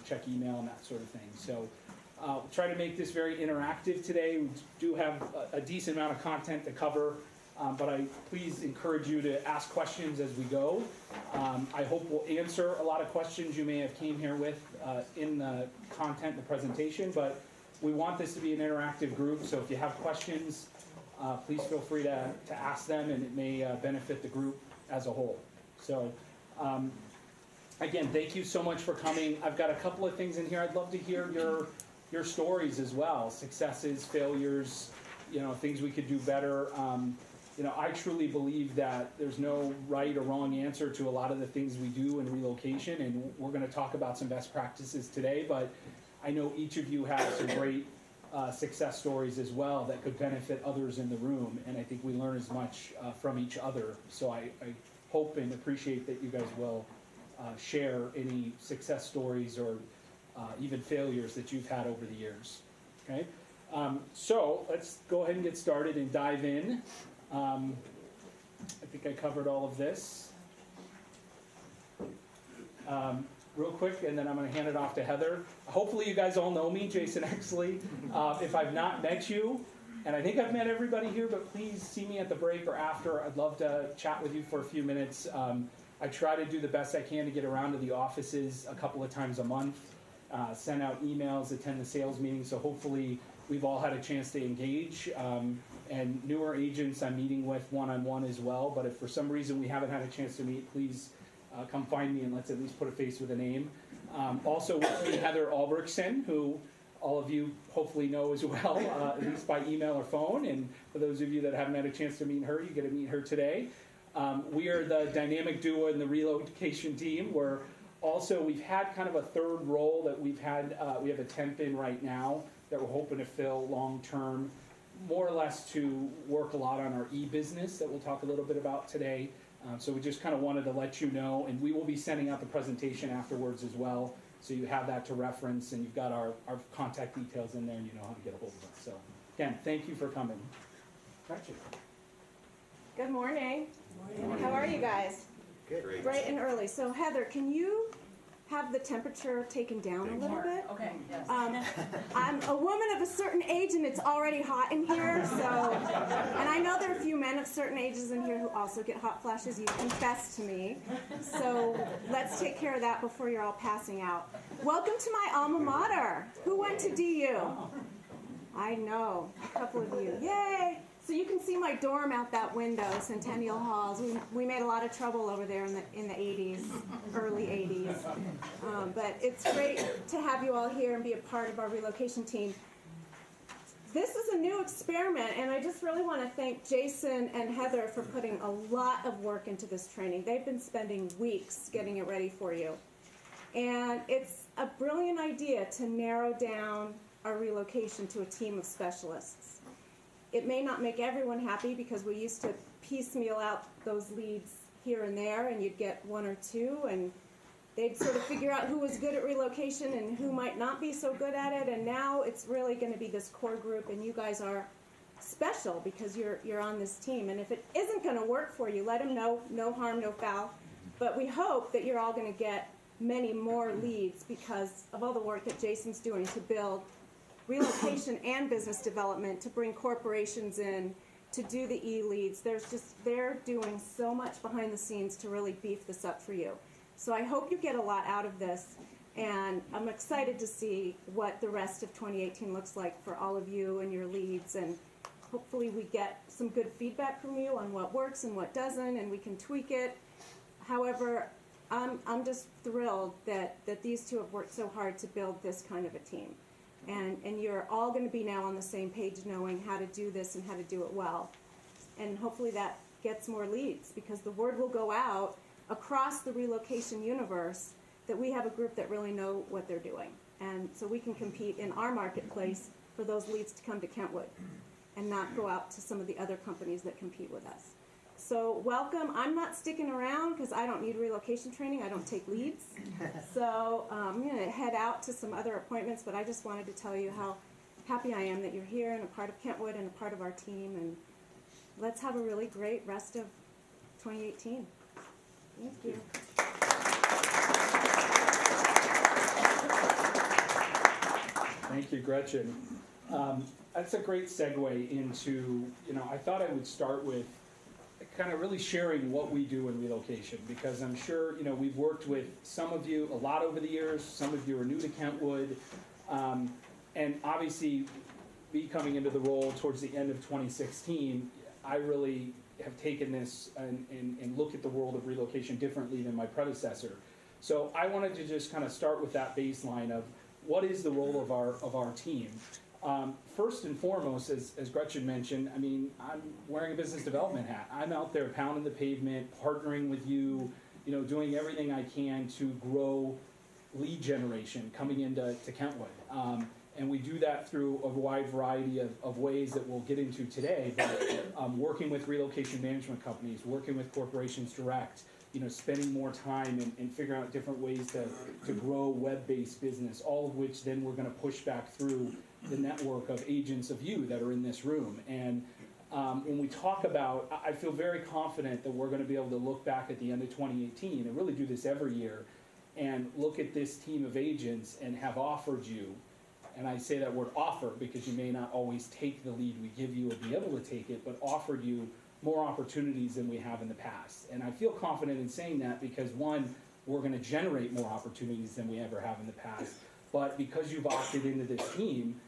check email and that sort of thing. So we'll try to make this very interactive today. We do have a decent amount of content to cover, but I please encourage you to ask questions as we go. I hope we'll answer a lot of questions you may have came here with in the content, the presentation, but we want this to be an interactive group, so if you have questions, please feel free to ask them, and it may benefit the group as a whole. So, again, thank you so much for coming. I've got a couple of things in here. I'd love to hear your stories as well, successes, failures, things we could do better. I truly believe that there's no right or wrong answer to a lot of the things we do in relocation, and we're going to talk about some best practices today, but I know each of you have some great success stories as well that could benefit others in the room, and I think we learn as much from each other. So I hope and appreciate that you guys will share any success stories or even failures that you've had over the years. Okay, so let's go ahead and get started and dive in. I think I covered all of this. Real quick, and then I'm going to hand it off to Heather. Hopefully you guys all know me, Jason Exley. If I've not met you, and I think I've met everybody here, but please see me at the break or after. I'd love to chat with you for a few minutes. I try to do the best I can to get around to the offices a couple of times a month, send out emails, attend the sales meetings, so hopefully we've all had a chance to engage. And newer agents I'm meeting with one-on-one as well, but if for some reason we haven't had a chance to meet, please come find me and let's at least put a face with a name. Also with me, Heather Albrechtsen, who all of you hopefully know as well, at least by email or phone. And for those of you that haven't had a chance to meet her, you get to meet her today. We are the dynamic duo in the relocation team, where also we've had kind of a third role that we have a temp in right now that we're hoping to fill long term, more or less to work a lot on our e-business that we'll talk a little bit about today. So we just kind of wanted to let you know, and we will be sending out the presentation afterwards as well, so you have that to reference, and you've got our contact details in there, and you know how to get a hold of us. So, again, thank you for coming. Gotcha. Good morning. Good morning. How are you guys? Good. Great. Bright and early. So, Heather, can you have the temperature taken down a little bit? Okay, yes. I'm a woman of a certain age, and it's already hot in here. So, and I know there are a few men of certain ages in here who also get hot flashes. You confessed to me. So let's take care of that before you're all passing out. Welcome to my alma mater. Who went to DU? I know, a couple of you. Yay! So you can see my dorm out that window, Centennial Halls. We made a lot of trouble over there in the 80s, early 80s. But it's great to have you all here and be a part of our relocation team. This is a new experiment, and I just really want to thank Jason and Heather for putting a lot of work into this training. They've been spending weeks getting it ready for you. And it's a brilliant idea to narrow down our relocation to a team of specialists. It may not make everyone happy because we used to piecemeal out those leads here and there, and you'd get one or two, and they'd sort of figure out who was good at relocation and who might not be so good at it, and now it's really going to be this core group, and you guys are special because you're on this team. And if it isn't going to work for you, let them know. No harm, no foul. But we hope that you're all going to get many more leads because of all the work that Jason's doing to build relocation and business development, to bring corporations in, to do the e-leads. They're doing so much behind the scenes to really beef this up for you. So I hope you get a lot out of this, and I'm excited to see what the rest of 2018 looks like for all of you and your leads, and hopefully we get some good feedback from you on what works and what doesn't, and we can tweak it. However, I'm just thrilled that these two have worked so hard to build this kind of a team. And you're all going to be now on the same page knowing how to do this and how to do it well. And hopefully that gets more leads, because the word will go out across the relocation universe that we have a group that really know what they're doing. And so we can compete in our marketplace for those leads to come to Kentwood and not go out to some of the other companies that compete with us. So welcome. I'm not sticking around because I don't need relocation training. I don't take leads. So I'm going to head out to some other appointments, but I just wanted to tell you how happy I am that you're here and a part of Kentwood and a part of our team. And let's have a really great rest of 2018. Thank you. Thank you, Gretchen. That's a great segue into, I thought I would start with kind of really sharing what we do in relocation, because I'm sure, we've worked with some of you a lot over the years. Some of you are new to Kentwood. And obviously, me coming into the role towards the end of 2016, I really have taken this and look at the world of relocation differently than my predecessor. So I wanted to just kind of start with that baseline of what is the role of our team. First and foremost, as Gretchen mentioned, I'm wearing a business development hat. I'm out there pounding the pavement, partnering with you, doing everything I can to grow lead generation coming into Kentwood. And we do that through a wide variety of ways that we'll get into today, but working with relocation management companies, working with corporations direct, spending more time and figuring out different ways to grow web-based business, all of which then we're going to push back through the network of agents of you that are in this room. And when we talk about, I feel very confident that we're going to be able to look back at the end of 2018 and really do this every year and look at this team of agents and have offered you, and I say that word offer because you may not always take the lead we give you or be able to take it, but offered you more opportunities than we have in the past. And I feel confident in saying that because, one, we're going to generate more opportunities than we ever have in the past, but because you've opted into this team,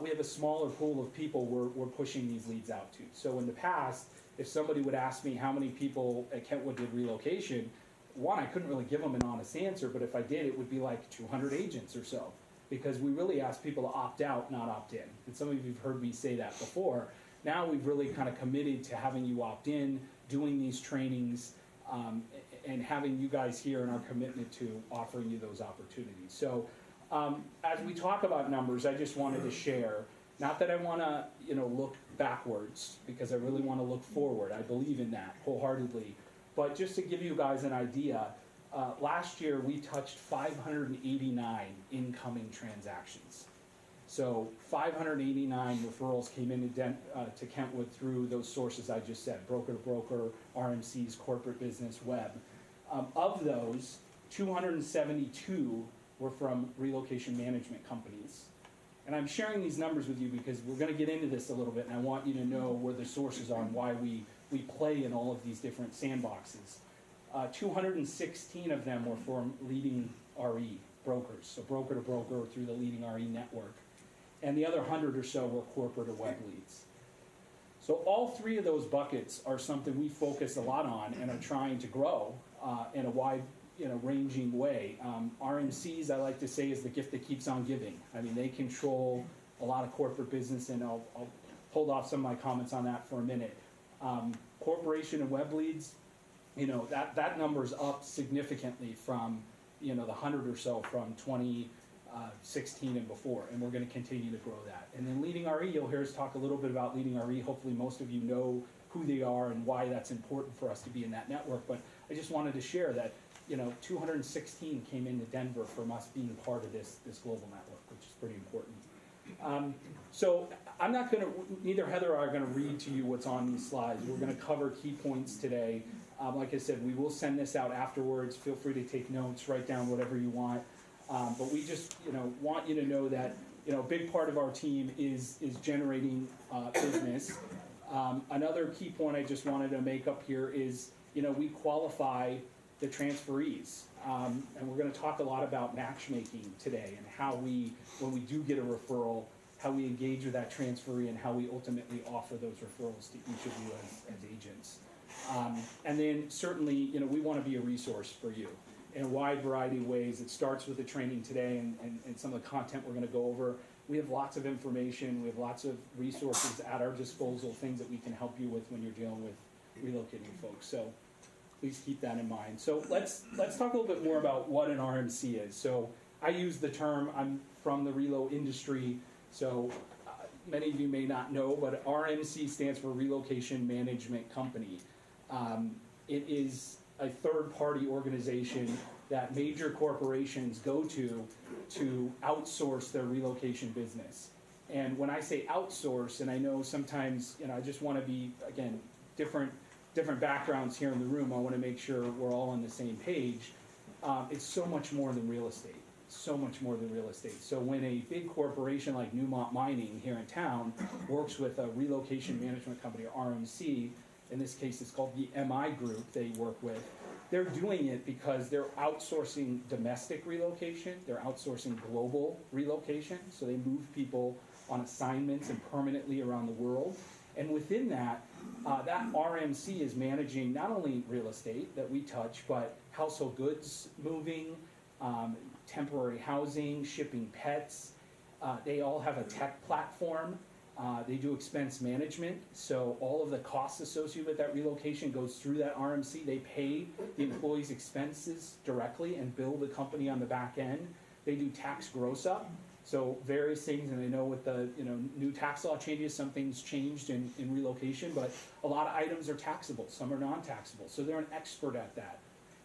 we have a smaller pool of people we're pushing these leads out to. So in the past, if somebody would ask me how many people at Kentwood did relocation, one, I couldn't really give them an honest answer, but if I did, it would be like 200 agents or so, because we really ask people to opt out, not opt in. And some of you have heard me say that before. Now we've really kind of committed to having you opt in, doing these trainings, and having you guys here and our commitment to offering you those opportunities. So as we talk about numbers, I just wanted to share, not that I want to look backwards, because I really want to look forward. I believe in that wholeheartedly. But just to give you guys an idea, last year we touched 589 incoming transactions. So 589 referrals came into to Kentwood through those sources I just said, broker to broker, RMCs, corporate business, web. Of those, 272 were from relocation management companies. And I'm sharing these numbers with you because we're going to get into this a little bit, and I want you to know where the sources are and why we play in all of these different sandboxes. 216 of them were from leading RE brokers, so broker to broker through the leading RE network. And the other 100 or so were corporate or web leads. So all three of those buckets are something we focus a lot on and are trying to grow in a wide, ranging way. RMCs, I like to say, is the gift that keeps on giving. They control a lot of corporate business, and I'll hold off some of my comments on that for a minute. Corporation and web leads, that number's up significantly from, the 100 or so from 2016 and before, and we're going to continue to grow that. And then leading RE, you'll hear us talk a little bit about leading RE. Hopefully most of you know who they are and why that's important for us to be in that network, but I just wanted to share that 216 came into Denver from us being part of this global network, which is pretty important. So I'm not going to, neither Heather or I are going to read to you what's on these slides. We're going to cover key points today. Like I said, we will send this out afterwards. Feel free to take notes, write down whatever you want. But we just, want you to know that, a big part of our team is generating business. Another key point I just wanted to make up here is, we qualify the transferees. And we're going to talk a lot about matchmaking today and how when we do get a referral, how we engage with that transferee and how we ultimately offer those referrals to each of you as agents. And then certainly, we want to be a resource for you in a wide variety of ways. It starts with the training today and some of the content we're going to go over. We have lots of information. We have lots of resources at our disposal, things that we can help you with when you're dealing with relocating folks. So please keep that in mind. So let's talk a little bit more about what an RMC is. So I use the term, I'm from the relo industry, so many of you may not know, but RMC stands for Relocation Management Company. It is a third-party organization that major corporations go to outsource their relocation business. And when I say outsource, and I know sometimes, I just want to be, again, different backgrounds here in the room. I want to make sure we're all on the same page. It's so much more than real estate. so much more than real estate. So when a big corporation like Newmont Mining here in town works with a relocation management company, or RMC, in this case it's called the MI Group they work with, they're doing it because they're outsourcing domestic relocation, they're outsourcing global relocation, so they move people on assignments and permanently around the world. And within that, that RMC is managing not only real estate that we touch, but household goods moving, temporary housing, shipping pets. They all have a tech platform. They do expense management, so all of the costs associated with that relocation goes through that RMC. They pay the employees' expenses directly and bill the company on the back end. They do tax gross up, so various things, and I know with the new tax law changes, some things changed in relocation, but a lot of items are taxable, some are non-taxable, so they're an expert at that.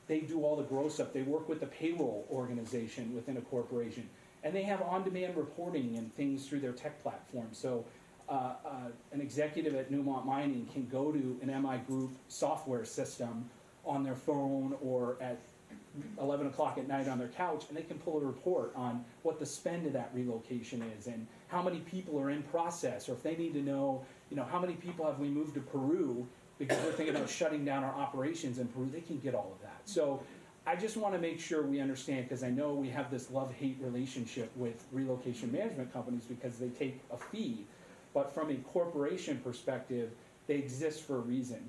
They do all the gross up. They work with the payroll organization within a corporation, and they have on-demand reporting and things through their tech platform. So an executive at Newmont Mining can go to an MI Group software system on their phone or at 11 o'clock at night on their couch, and they can pull a report on what the spend of that relocation is and how many people are in process, or if they need to know, how many people have we moved to Peru because we're thinking about shutting down our operations in Peru. They can get all of that. So I just want to make sure we understand, because I know we have this love-hate relationship with relocation management companies because they take a fee. But from a corporation perspective, they exist for a reason,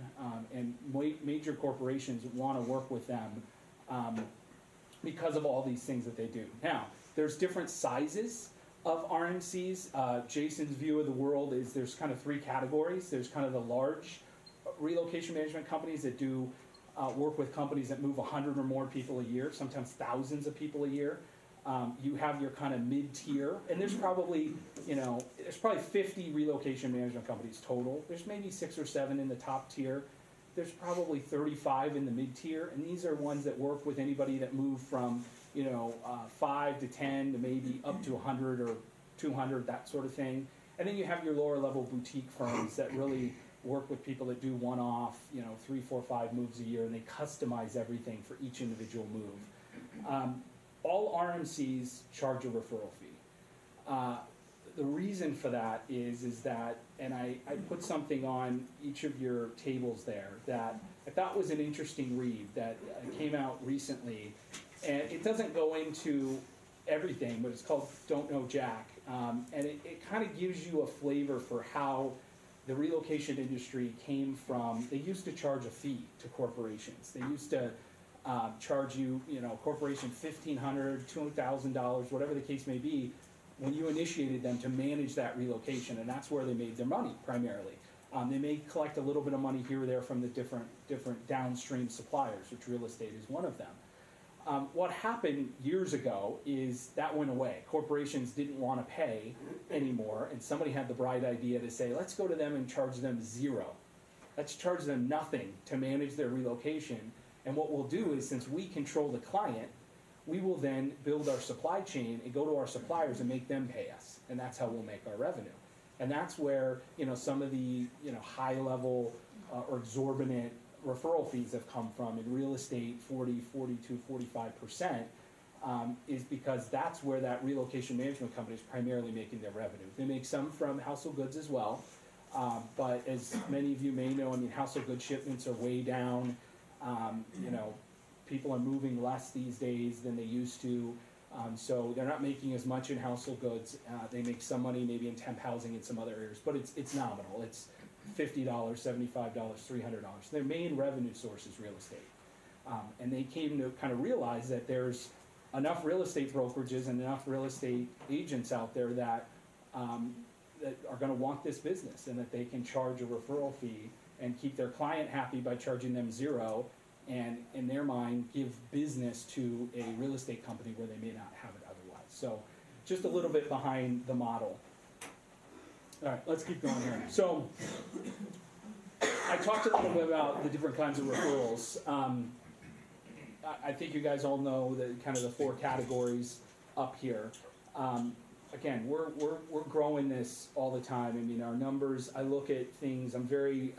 and major corporations want to work with them because of all these things that they do. Now, there's different sizes of RMCs. Jason's view of the world is there's kind of three categories. There's kind of the large relocation management companies that do work with companies that move 100 or more people a year, sometimes thousands of people a year. You have your kind of mid-tier, and there's probably 50 relocation management companies total. There's maybe 6 or 7 in the top tier. There's probably 35 in the mid-tier, and these are ones that work with anybody that move from 5 to 10 to maybe up to 100 or 200, that sort of thing. And then you have your lower level boutique firms that really work with people that do one-off, 3, 4, 5 moves a year, and they customize everything for each individual move. All RMCs charge a referral fee. The reason for that is that, and I put something on each of your tables there that I thought was an interesting read that came out recently, and it doesn't go into everything, but it's called Don't Know Jack, and it kind of gives you a flavor for how the relocation industry came from. They used to charge a fee to corporations. They used to charge you, corporation $1,500, $2,000, whatever the case may be, when you initiated them to manage that relocation, and that's where they made their money primarily. They may collect a little bit of money here or there from the different downstream suppliers, which real estate is one of them. What happened years ago is that went away. Corporations didn't want to pay anymore, and somebody had the bright idea to say, let's go to them and charge them zero. Let's charge them nothing to manage their relocation. And what we'll do is, since we control the client, we will then build our supply chain and go to our suppliers and make them pay us. And that's how we'll make our revenue. And that's where, some of the, high level or exorbitant referral fees have come from. In real estate, 40, 42, 45%, is because that's where that relocation management company is primarily making their revenue. They make some from household goods as well. But as many of you may know, household goods shipments are way down. People are moving less these days than they used to, so they're not making as much in household goods. They make some money maybe in temp housing in some other areas, but it's nominal. It's $50, $75, $300. Their main revenue source is real estate, and they came to kind of realize that there's enough real estate brokerages and enough real estate agents out there that are going to want this business, and that they can charge a referral fee and keep their client happy by charging them zero, and in their mind give business to a real estate company where they may not have it otherwise. So just a little bit behind the model. All right, let's keep going here. So I talked a little bit about the different kinds of referrals. I think you guys all know the kind of the 4 categories up here. Again, we're growing this all the time. Our numbers, I look at things, I'm very,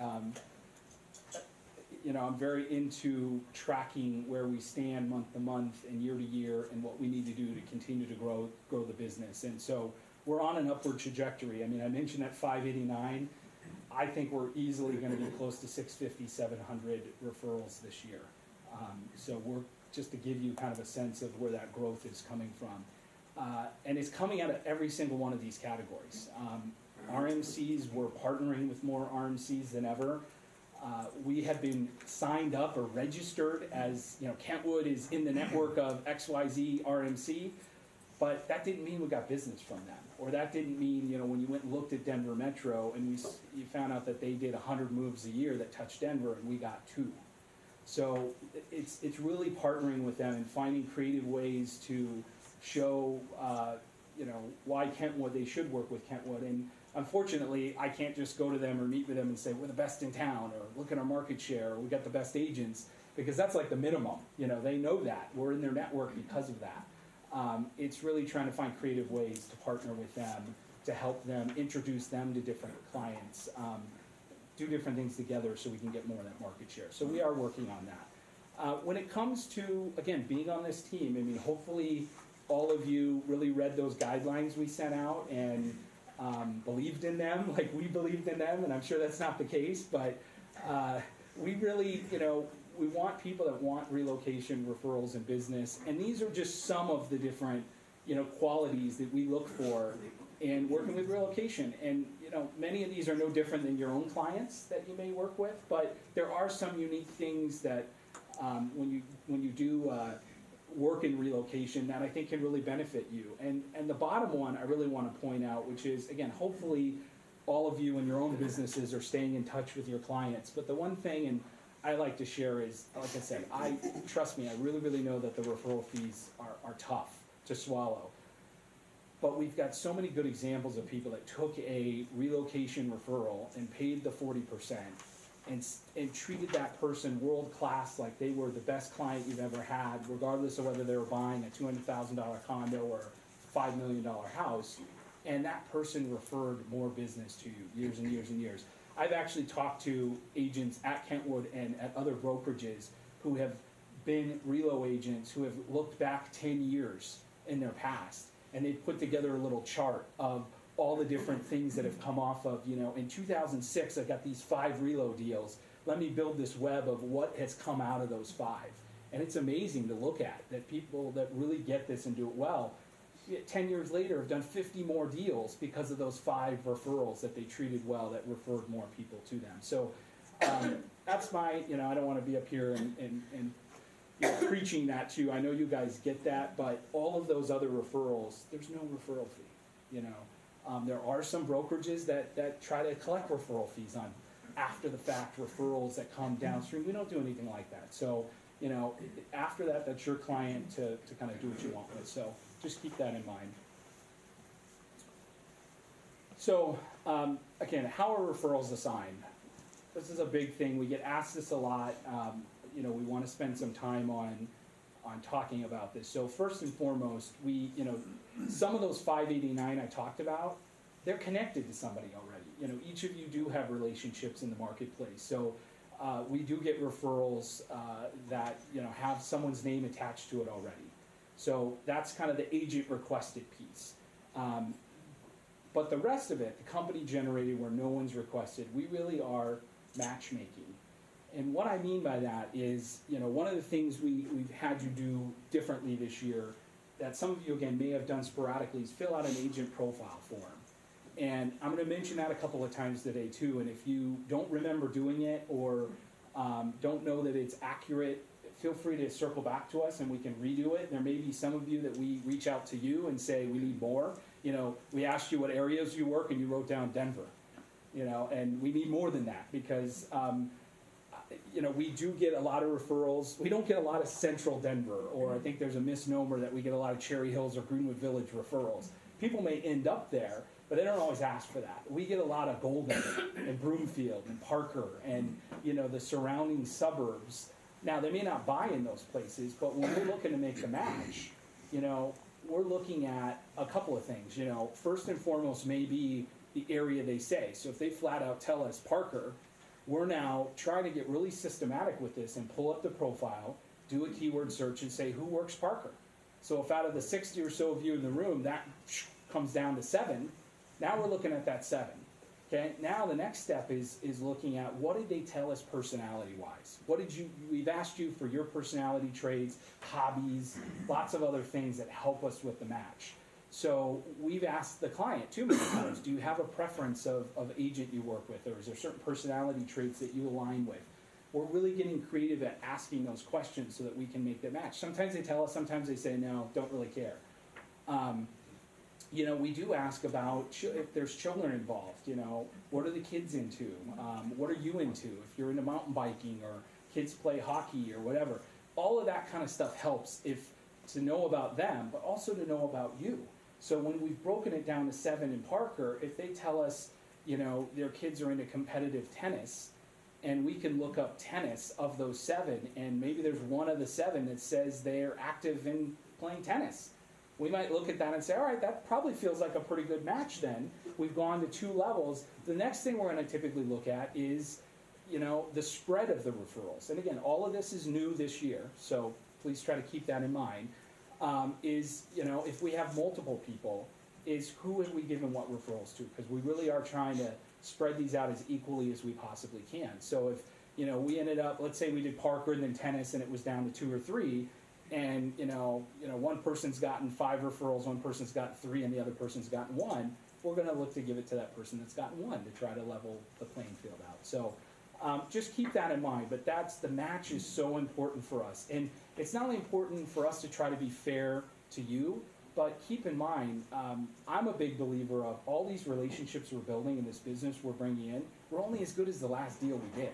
I'm very into tracking where we stand month to month and year to year and what we need to do to continue to grow the business. And so we're on an upward trajectory. I mean, I mentioned that 589. I think we're easily going to be close to 650, 700 referrals this year. So we're just to give you kind of a sense of where that growth is coming from. And it's coming out of every single one of these categories. RMCs, we're partnering with more RMCs than ever. We have been signed up or registered as, Kentwood is in the network of XYZ RMC, but that didn't mean we got business from them. Or that didn't mean, when you went and looked at Denver Metro and you found out that they did 100 moves a year that touched Denver and we got 2. So it's really partnering with them and finding creative ways to show, why Kentwood, they should work with Kentwood. And unfortunately, I can't just go to them or meet with them and say, we're the best in town, or look at our market share, or we got the best agents, because that's like the minimum. They know that. We're in their network because of that. It's really trying to find creative ways to partner with them, to help them, introduce them to different clients, do different things together so we can get more of that market share. So we are working on that. When it comes to, again, being on this team, I mean, hopefully all of you really read those guidelines we sent out and believed in them like we believed in them, and I'm sure that's not the case, but we really, we want people that want relocation, referrals, and business, and these are just some of the different, qualities that we look for in working with relocation. And, many of these are no different than your own clients that you may work with, but there are some unique things that when you do work in relocation that I think can really benefit you. And the bottom one I really want to point out, which is, again, hopefully all of you in your own businesses are staying in touch with your clients. But the one thing, and I like to share is, like I said, trust me, I really, really know that the referral fees are tough to swallow. But we've got so many good examples of people that took a relocation referral and paid the 40% and treated that person world class, like they were the best client you've ever had, regardless of whether they were buying a $200,000 condo or a $5 million house. And that person referred more business to you years and years and years. I've actually talked to agents at Kentwood and at other brokerages who have been relo agents who have looked back 10 years in their past, and they've put together a little chart of all the different things that have come off of, in 2006, I got these 5 relo deals. Let me build this web of what has come out of those 5. And it's amazing to look at, that people that really get this and do it well, 10 years later have done 50 more deals because of those 5 referrals that they treated well, that referred more people to them. So that's my, I don't want to be up here and preaching that to you. I know you guys get that, but all of those other referrals, there's no referral fee, There are some brokerages that try to collect referral fees on after the fact referrals that come downstream. We don't do anything like that. So, after that, that's your client to kind of do what you want with. So just keep that in mind. So, again, how are referrals assigned? This is a big thing. We get asked this a lot. We want to spend some time on talking about this. So first and foremost, some of those 589 I talked about, they're connected to somebody already. Each of you do have relationships in the marketplace. So we do get referrals that, have someone's name attached to it already. So that's kind of the agent requested piece. But the rest of it, the company generated where no one's requested, we really are matchmaking. And what I mean by that is, one of the things we've had you do differently this year that some of you, again, may have done sporadically is fill out an agent profile form. And I'm going to mention that a couple of times today, too. And if you don't remember doing it or don't know that it's accurate, feel free to circle back to us and we can redo it. There may be some of you that we reach out to you and say we need more. We asked you what areas you work and you wrote down Denver. And we need more than that because we do get a lot of referrals. We don't get a lot of central Denver, or I think there's a misnomer that we get a lot of Cherry Hills or Greenwood Village referrals. People may end up there, but they don't always ask for that. We get a lot of Golden and Broomfield and Parker and, the surrounding suburbs. Now, they may not buy in those places, but when we're looking to make the match, we're looking at a couple of things. First and foremost may be the area they say. So if they flat out tell us Parker, we're now trying to get really systematic with this and pull up the profile, do a keyword search, and say, who works Parker? So if out of the 60 or so of you in the room, that comes down to 7, now we're looking at that 7. Okay, now the next step is looking at what did they tell us personality-wise? We've asked you for your personality traits, hobbies, lots of other things that help us with the match. So we've asked the client too many times, do you have a preference of agent you work with, or is there certain personality traits that you align with? We're really getting creative at asking those questions so that we can make the match. Sometimes they tell us, sometimes they say, no, don't really care. We do ask about if there's children involved, what are the kids into? What are you into? If you're into mountain biking or kids play hockey or whatever. All of that kind of stuff helps to know about them, but also to know about you. So when we've broken it down to 7 in Parker, if they tell us, their kids are into competitive tennis, and we can look up tennis of those 7, and maybe there's one of the 7 that says they're active in playing tennis. We might look at that and say, all right, that probably feels like a pretty good match then. We've gone to 2 levels. The next thing we're going to typically look at is, the spread of the referrals. And again, all of this is new this year, so please try to keep that in mind. If we have multiple people, is who have we given what referrals to? Because we really are trying to spread these out as equally as we possibly can. So if, we ended up, let's say we did Parker and then tennis and it was down to 2 or 3, and one person's gotten 5 referrals, one person's gotten 3, and the other person's gotten 1, we're going to look to give it to that person that's gotten 1 to try to level the playing field out. So just keep that in mind. But the match is so important for us, and it's not only important for us to try to be fair to you, but keep in mind, I'm a big believer of all these relationships we're building in this business we're bringing in. We're only as good as the last deal we did.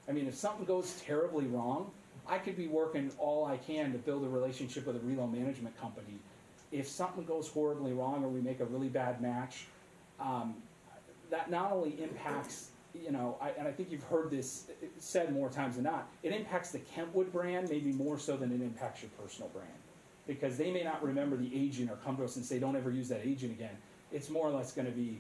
I mean, if something goes terribly wrong, I could be working all I can to build a relationship with a relo management company. If something goes horribly wrong or we make a really bad match, that not only impacts, and I think you've heard this said more times than not, it impacts the Kentwood brand maybe more so than it impacts your personal brand. Because they may not remember the agent or come to us and say, don't ever use that agent again. It's more or less going to be,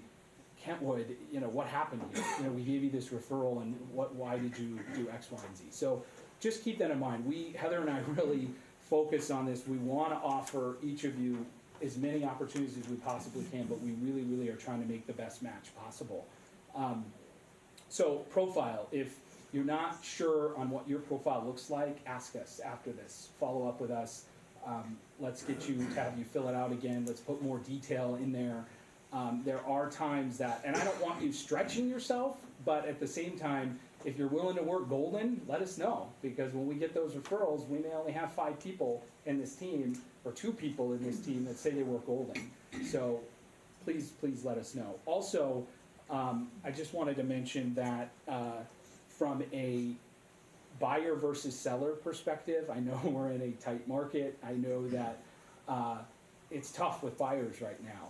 Kentwood, what happened here? We gave you this referral, and why did you do X, Y, and Z? So just keep that in mind. Heather and I really focus on this. We want to offer each of you as many opportunities as we possibly can, but we really, really are trying to make the best match possible. So profile, if you're not sure on what your profile looks like, ask us after this. Follow up with us. Let's get you to have you fill it out again. Let's put more detail in there. There are times that, and I don't want you stretching yourself, but at the same time, if you're willing to work golden, let us know. Because when we get those referrals, we may only have 5 people in this team, or 2 people in this team that say they work golden. So please let us know. Also, I just wanted to mention that from a buyer versus seller perspective, I know we're in a tight market. I know that it's tough with buyers right now.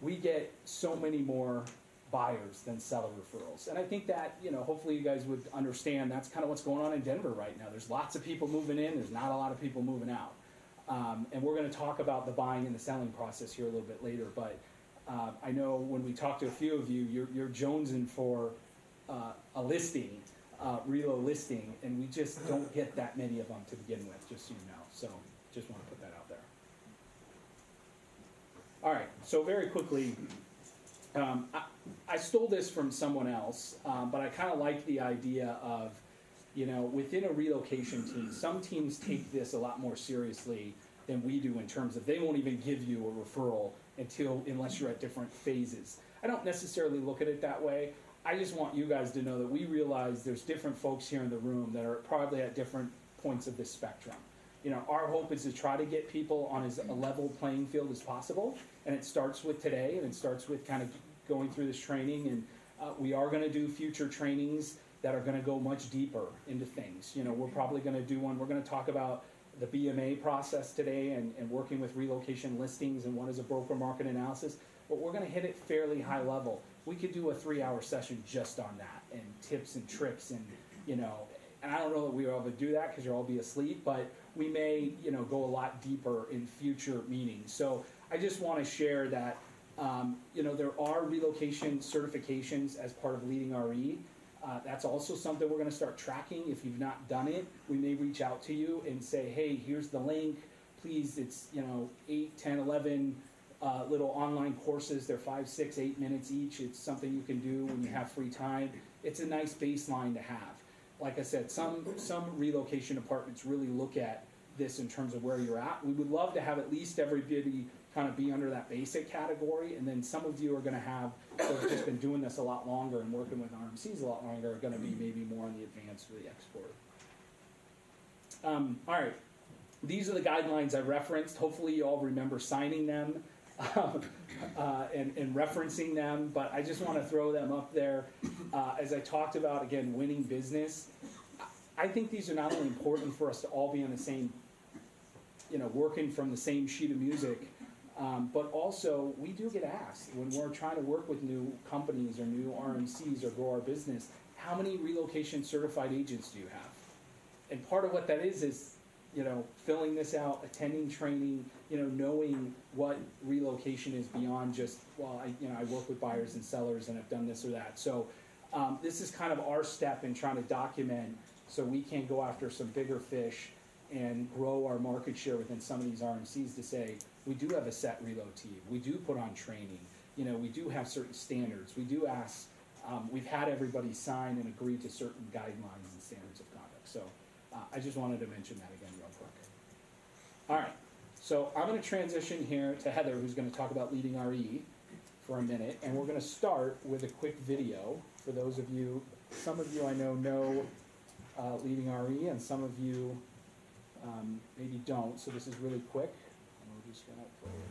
We get so many more buyers than seller referrals. And I think that, hopefully you guys would understand that's kind of what's going on in Denver right now. There's lots of people moving in, there's not a lot of people moving out. And we're going to talk about the buying and the selling process here a little bit later, but I know when we talk to a few of you, you're jonesing for a listing, Relo listing, and we just don't get that many of them to begin with, just so you know. So just want to put that out there. All right, so very quickly, I stole this from someone else, but I kind of like the idea of, within a relocation team, some teams take this a lot more seriously than we do in terms of they won't even give you a referral unless you're at different phases. I don't necessarily look at it that way. I just want you guys to know that we realize there's different folks here in the room that are probably at different points of this spectrum. Our hope is to try to get people on as a level playing field as possible, and it starts with today, and it starts with kind of going through this training, and we are going to do future trainings that are going to go much deeper into things. We're probably going to do one, we're going to talk about the BMA process today and working with relocation listings, and one is a broker market analysis, but we're going to hit it fairly high level. We could do a 3-hour session just on that, and tips and tricks, and and I don't know that we will able to do that because you'll all be asleep, but we may, go a lot deeper in future meetings. So I just want to share that, there are relocation certifications as part of leading RE. That's also something we're going to start tracking. If you've not done it, we may reach out to you and say, hey, here's the link. Please, it's 8, 10, 11 little online courses. They're 5, 6, 8 minutes each. It's something you can do when you have free time. It's a nice baseline to have. Like I said, some relocation departments really look at this in terms of where you're at. We would love to have at least everybody kind of be under that basic category, and then some of you are going to have, who have just been doing this a lot longer and working with RMCs a lot longer, are going to be maybe more on the advanced or the export. All right, these are the guidelines I referenced. Hopefully you all remember signing them and referencing them, but I just want to throw them up there. As I talked about, again, winning business, I think these are not only important for us to all be on the same, working from the same sheet of music, but also we do get asked when we're trying to work with new companies or new RMCs or grow our business, how many relocation certified agents do you have? And part of what that is, filling this out, attending training, knowing what relocation is beyond just, I work with buyers and sellers and I've done this or that. So this is kind of our step in trying to document so we can go after some bigger fish and grow our market share within some of these RMCs to say, we do have a set reload team. We do put on training. We do have certain standards. We do ask, we've had everybody sign and agree to certain guidelines and standards of conduct. So I just wanted to mention that again real quick. All right, so I'm going to transition here to Heather, who's going to talk about leading RE for a minute, and we're going to start with a quick video for those of you, some of you I know leading RE, and some of you maybe don't, so this is really quick. And we're just going to play it.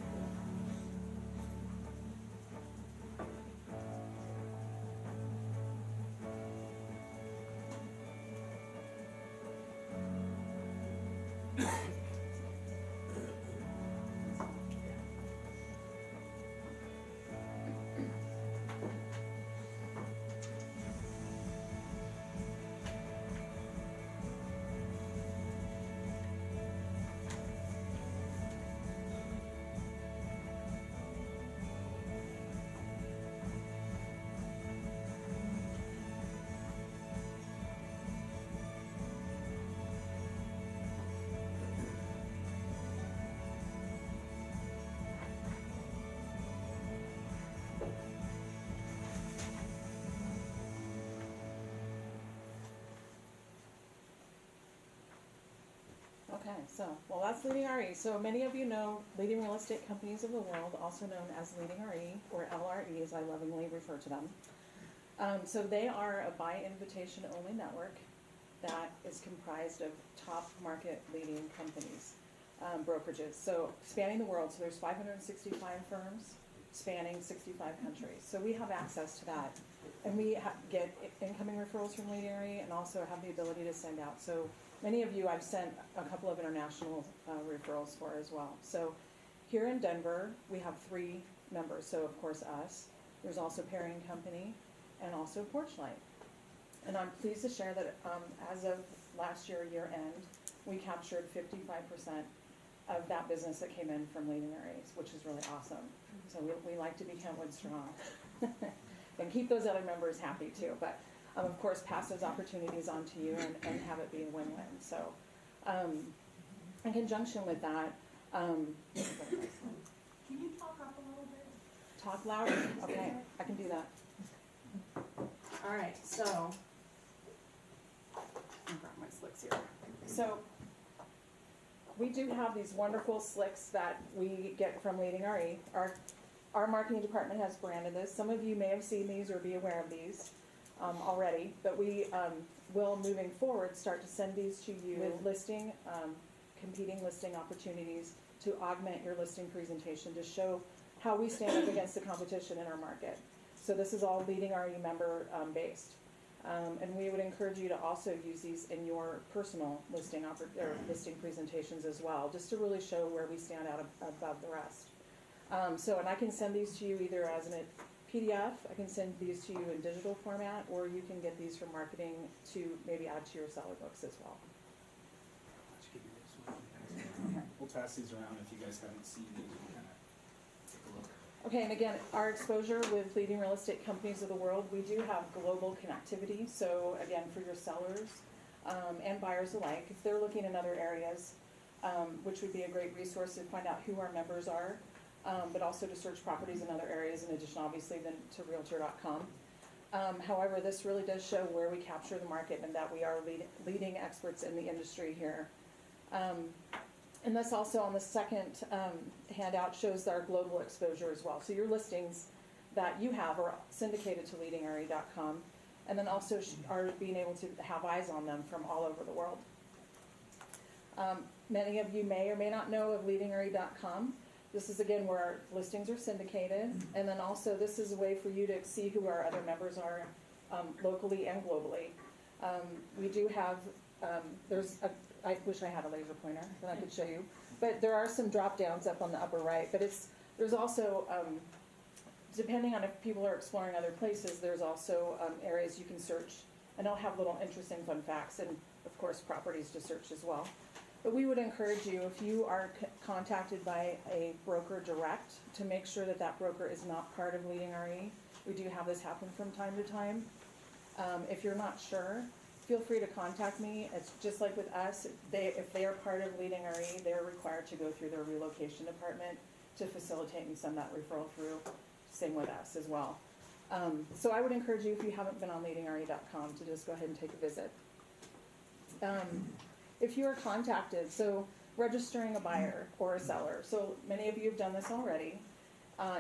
Okay, that's Leading RE. So many of you know Leading Real Estate Companies of the World, also known as Leading RE, or LRE as I lovingly refer to them. So they are a by invitation only network that is comprised of top market leading companies, brokerages. So spanning the world, so there's 565 firms spanning 65 countries. So we have access to that. And we get incoming referrals from Leading RE and also have the ability to send out. So many of you I've sent a couple of international referrals for as well. So here in Denver, we have 3 members. So of course us. There's also Perry & Company and also Porchlight. And I'm pleased to share that as of last year end, we captured 55% of that business that came in from Leading RE, which is really awesome. So we like to be Kentwood strong. And keep those other members happy too. But of course, pass those opportunities on to you and have it be a win-win. So in conjunction with that, Can you talk up a little bit? talk louder? Okay, I can do that. All right, so, I've got my slicks here. So we do have these wonderful slicks that we get from Leading RE. Our marketing department has branded this. Some of you may have seen these or be aware of these already, but we will, moving forward, start to send these to you with listing, competing listing opportunities to augment your listing presentation to show how we stand up against the competition in our market. So this is all Leading RE member based. And we would encourage you to also use these in your personal listing listing presentations as well, just to really show where we stand out above the rest. And I can send these to you either as a PDF, I can send these to you in digital format, or you can get these from marketing to maybe add to your seller books as well. We'll pass these around if you guys haven't seen these. Kind of take a look. Okay, and again, our exposure with leading real estate companies of the world, we do have global connectivity. So again, for your sellers and buyers alike, if they're looking in other areas, which would be a great resource to find out who our members are, but also to search properties in other areas in addition, obviously, then to Realtor.com. However, this really does show where we capture the market and that we are leading experts in the industry here. And this also on the second handout shows our global exposure as well. So your listings that you have are syndicated to leadingre.com and then also are being able to have eyes on them from all over the world. Many of you may or may not know of leadingre.com. This is again where our listings are syndicated, and then also this is a way for you to see who our other members are locally and globally. We do have, I wish I had a laser pointer that I could show you, but there are some drop downs up on the upper right, but there's also, depending on if people are exploring other places, there's also areas you can search, and I'll have little interesting fun facts and of course properties to search as well. But we would encourage you, if you are contacted by a broker direct, to make sure that that broker is not part of Leading RE. We do have this happen from time to time. If you're not sure, feel free to contact me. It's just like with us. If they are part of Leading RE, they're required to go through their relocation department to facilitate and send that referral through. Same with us as well. So I would encourage you, if you haven't been on leadingre.com, to just go ahead and take a visit. If you are contacted, so registering a buyer or a seller, so many of you have done this already.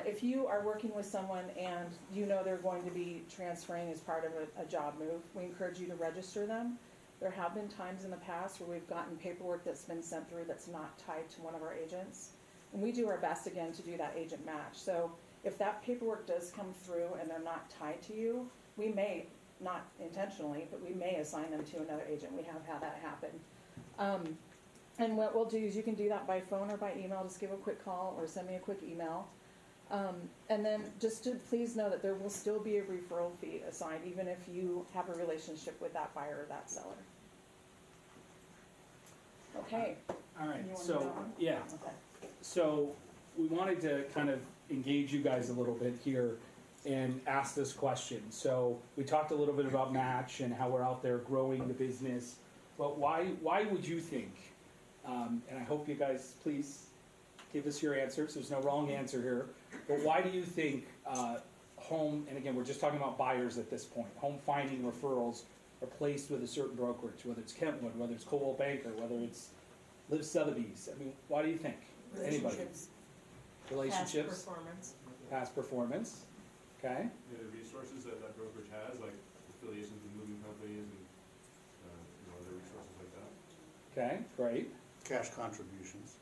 If you are working with someone and you know they're going to be transferring as part of a job move, we encourage you to register them. There have been times in the past where we've gotten paperwork that's been sent through that's not tied to one of our agents. And we do our best, again, to do that agent match. So if that paperwork does come through and they're not tied to you, we may, not intentionally, but we may assign them to another agent. We have had that happen. And what we'll do is you can do that by phone or by email. Just give a quick call or send me a quick email. And then just to please know that there will still be a referral fee assigned, even if you have a relationship with that buyer or that seller. Okay. All right, You wanna so, go on? yeah. Okay. So we wanted to kind of engage you guys a little bit here and ask this question. So we talked a little bit about Match and how we're out there growing the business. But why would you think, and I hope you guys please give us your answers, there's no wrong answer here, but why do you think home, and again, we're just talking about buyers at this point, home finding referrals are placed with a certain brokerage, whether it's Kentwood, whether it's Coldwell Banker, whether it's Liv Sotheby's? I mean, why do you think? Anybody? Relationships? Past performance. Past performance, okay? The resources that that brokerage has, like affiliations with moving companies and other resources like that. Okay, great. Cash contributions.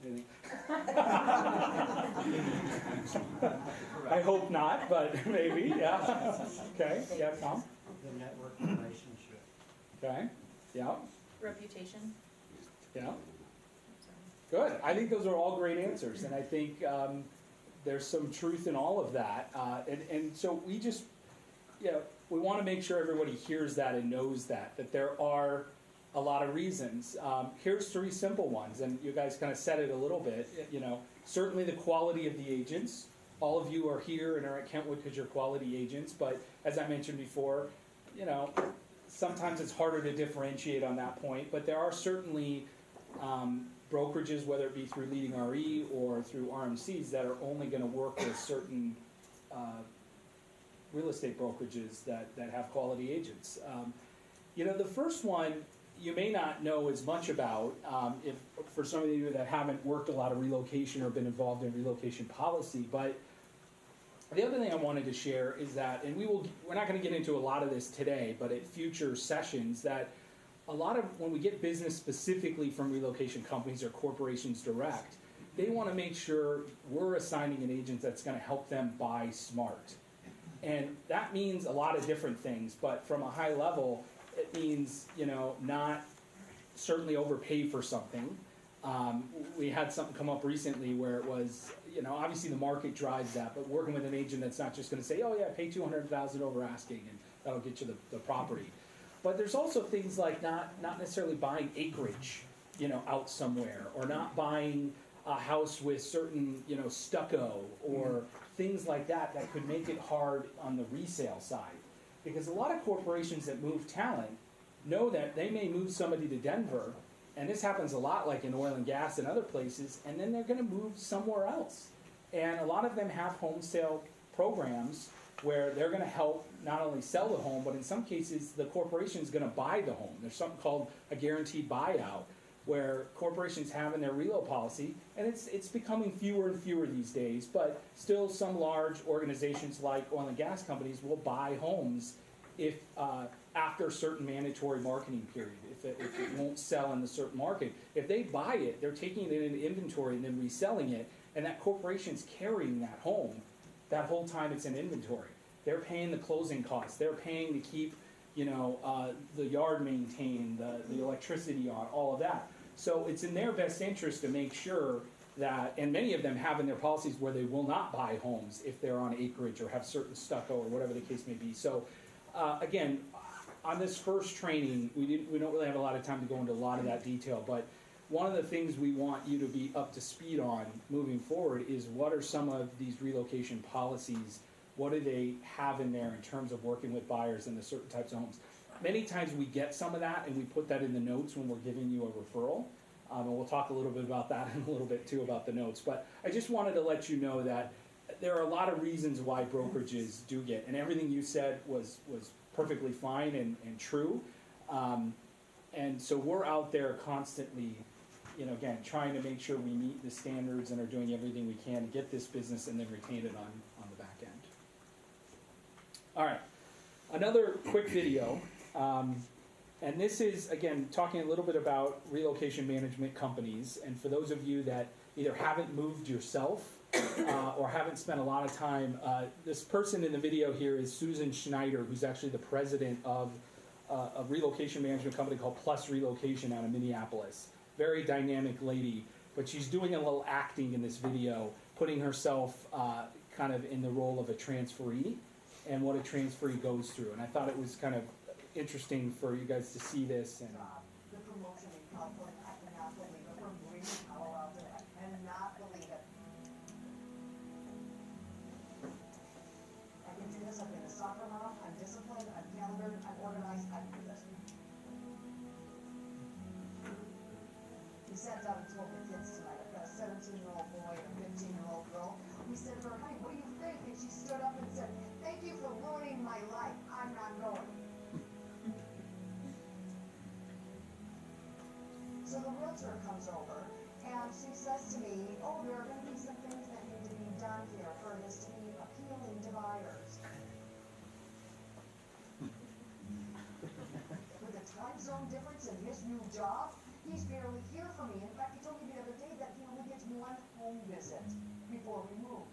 I hope not, but maybe, yeah. Okay, yeah, Tom? The network relationship. Okay, yeah, Reputation. yeah. Good. I think those are all great answers, and I think there's some truth in all of that. And so we just, we want to make sure everybody hears that and knows that there are a lot of reasons. Here's 3 simple ones, and you guys kind of said it a little bit. Certainly the quality of the agents. All of you are here and are at Kentwood because you're quality agents, but as I mentioned before, sometimes it's harder to differentiate on that point, but there are certainly brokerages, whether it be through Leading RE or through RMCs, that are only going to work with certain real estate brokerages that have quality agents. The first one you may not know as much about, if for some of you that haven't worked a lot of relocation or been involved in relocation policy, but the other thing I wanted to share is that, and we're not going to get into a lot of this today, but at future sessions, that a lot of, when we get business specifically from relocation companies or corporations direct, they want to make sure we're assigning an agent that's going to help them buy smart. And that means a lot of different things, but from a high level, it means, not certainly overpay for something. We had something come up recently where it was, obviously the market drives that, but working with an agent that's not just going to say, oh yeah, pay $200,000 over asking and that'll get you the property. But there's also things like not necessarily buying acreage, out somewhere, or not buying a house with certain, stucco or things like that that could make it hard on the resale side. Because a lot of corporations that move talent know that they may move somebody to Denver, and this happens a lot like in oil and gas and other places, and then they're going to move somewhere else. And a lot of them have home sale programs where they're going to help not only sell the home, but in some cases the corporation is going to buy the home. There's something called a guaranteed buyout, where corporations have in their reload policy, and it's becoming fewer and fewer these days, but still some large organizations like oil and gas companies will buy homes if after a certain mandatory marketing period, if it won't sell in the certain market. If they buy it, they're taking it into inventory and then reselling it, and that corporation's carrying that home that whole time it's in inventory. They're paying the closing costs. They're paying to keep, the yard maintained, the electricity on, all of that. So it's in their best interest to make sure that, and many of them have in their policies where they will not buy homes if they're on acreage or have certain stucco or whatever the case may be. So again, on this first training, we don't really have a lot of time to go into a lot of that detail, but one of the things we want you to be up to speed on moving forward is what are some of these relocation policies? What do they have in there in terms of working with buyers in the certain types of homes? Many times we get some of that and we put that in the notes when we're giving you a referral. And we'll talk a little bit about that in a little bit too about the notes. But I just wanted to let you know that there are a lot of reasons why brokerages do get, and everything you said was perfectly fine and true. And so we're out there constantly, again, trying to make sure we meet the standards and are doing everything we can to get this business and then retain it on the back end. All right, another quick video. And this is, again, talking a little bit about relocation management companies. And for those of you that either haven't moved yourself or haven't spent a lot of time, this person in the video here is Susan Schneider, who's actually the president of a relocation management company called Plus Relocation out of Minneapolis. Very dynamic lady, but she's doing a little acting in this video, putting herself kind of in the role of a transferee and what a transferee goes through. And I thought it was kind of interesting for you guys to see this. And The promotion in California, I cannot believe it. We're bringing power out there. I cannot believe it. I can do this. I've been a soccer mom. I'm disciplined. I'm calendared. I'm organized. I can do this. We sat down and told the kids tonight. I've got a 17-year-old boy and a 15-year-old girl. We said to her, honey, what do you think? And she stood up and said, thank you for ruining my life. I'm not going. So the realtor comes over, and she says to me, oh, there are going to be some things that need to be done here for this to be appealing to buyers. With the time zone difference in his new job, he's barely here for me. In fact, he told me the other day that he only gets one home visit before we move.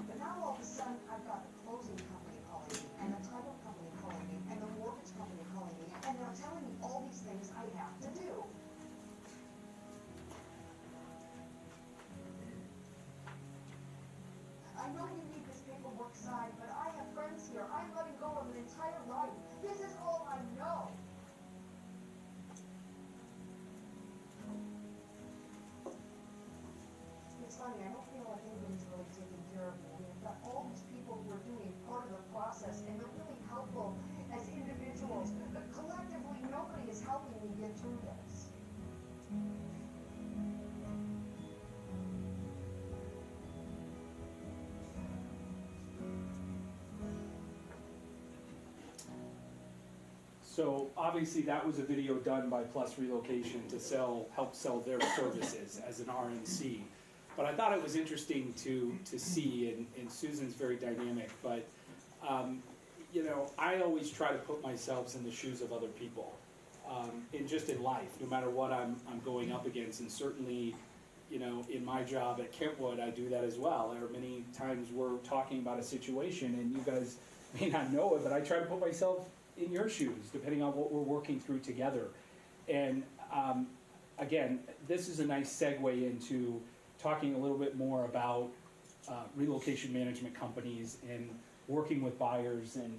But now all of a sudden, I've got the closing company calling me, and the title company calling me, and the mortgage company calling me, and they're telling me all these things I have to do. I know you need this paperwork signed, but I have friends here. I'm letting go of an entire life. This is all I know. It's funny, I don't feel like anybody's really taking care of me. We've got all these people who are doing part of the process, and they're really helpful as individuals. But collectively, nobody is helping me get through this. so obviously that was a video done by Plus Relocation to help sell their services as an RNC. But I thought it was interesting to see, and Susan's very dynamic, but I always try to put myself in the shoes of other people, in life, no matter what I'm going up against. And certainly, in my job at Kentwood, I do that as well. There are many times we're talking about a situation, and you guys may not know it, but I try to put myself in your shoes, depending on what we're working through together. And again, this is a nice segue into talking a little bit more about relocation management companies and working with buyers and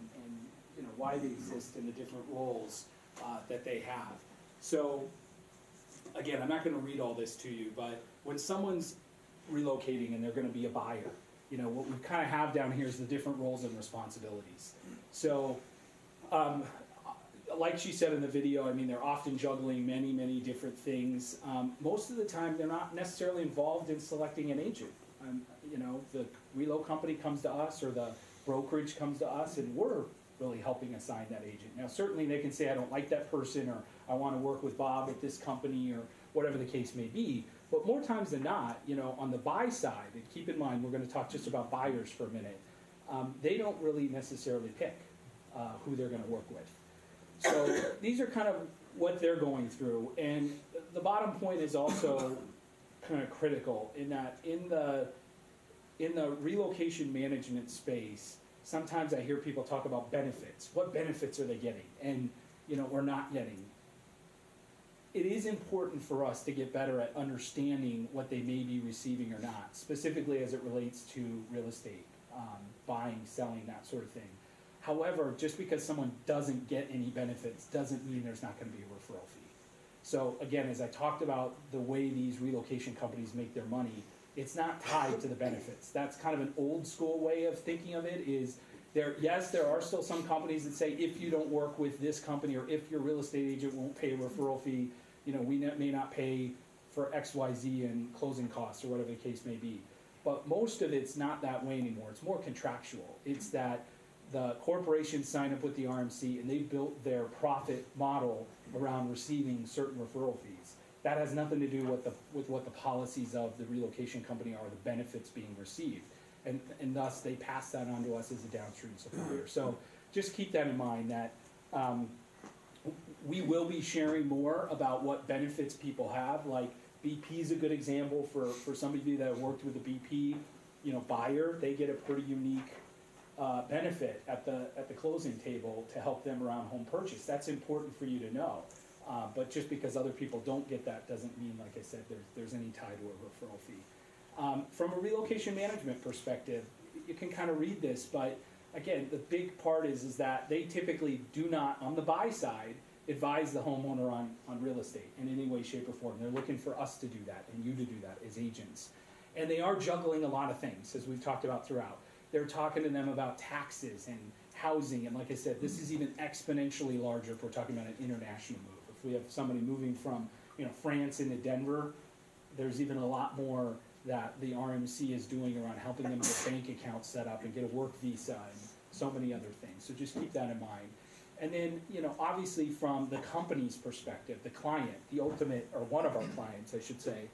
why they exist and the different roles that they have. So, again, I'm not going to read all this to you, but when someone's relocating and they're going to be a buyer, what we kind of have down here is the different roles and responsibilities. So, like she said in the video, I mean, they're often juggling many, many different things. Most of the time, they're not necessarily involved in selecting an agent. The relo company comes to us or the brokerage comes to us, and we're really helping assign that agent. Now, certainly they can say, I don't like that person, or I want to work with Bob at this company, or whatever the case may be. But more times than not, on the buy side, and keep in mind, we're going to talk just about buyers for a minute, they don't really necessarily pick who they're going to work with. So these are kind of what they're going through. And the bottom point is also kind of critical in that in the relocation management space, sometimes I hear people talk about benefits. What benefits are they getting? And, we're not getting. It is important for us to get better at understanding what they may be receiving or not, specifically as it relates to real estate, buying, selling, that sort of thing. However, just because someone doesn't get any benefits doesn't mean there's not going to be a referral fee. So again, as I talked about the way these relocation companies make their money, it's not tied to the benefits. That's kind of an old school way of thinking of it is there are still some companies that say if you don't work with this company or if your real estate agent won't pay a referral fee, we may not pay for XYZ and closing costs or whatever the case may be. But most of it's not that way anymore. It's more contractual. It's that the corporations sign up with the RMC and they built their profit model around receiving certain referral fees. That has nothing to do with what the policies of the relocation company are, the benefits being received. And thus they pass that on to us as a downstream supplier. So just keep that in mind that we will be sharing more about what benefits people have. Like BP is a good example for some of you that have worked with a BP buyer. They get a pretty unique benefit at the closing table to help them around home purchase. That's important for you to know. But just because other people don't get that doesn't mean, like I said, there's any tie to a referral fee. From a relocation management perspective, you can kind of read this, but again, the big part is that they typically do not, on the buy side, advise the homeowner on real estate in any way, shape, or form. They're looking for us to do that and you to do that as agents. And they are juggling a lot of things, as we've talked about throughout. They're talking to them about taxes and housing, and like I said, this is even exponentially larger if we're talking about an international move. If we have somebody moving from France into Denver, there's even a lot more that the RMC is doing around helping them get bank accounts set up and get a work visa and so many other things. So just keep that in mind. And then, obviously from the company's perspective, the client, the ultimate, or one of our clients, I should say,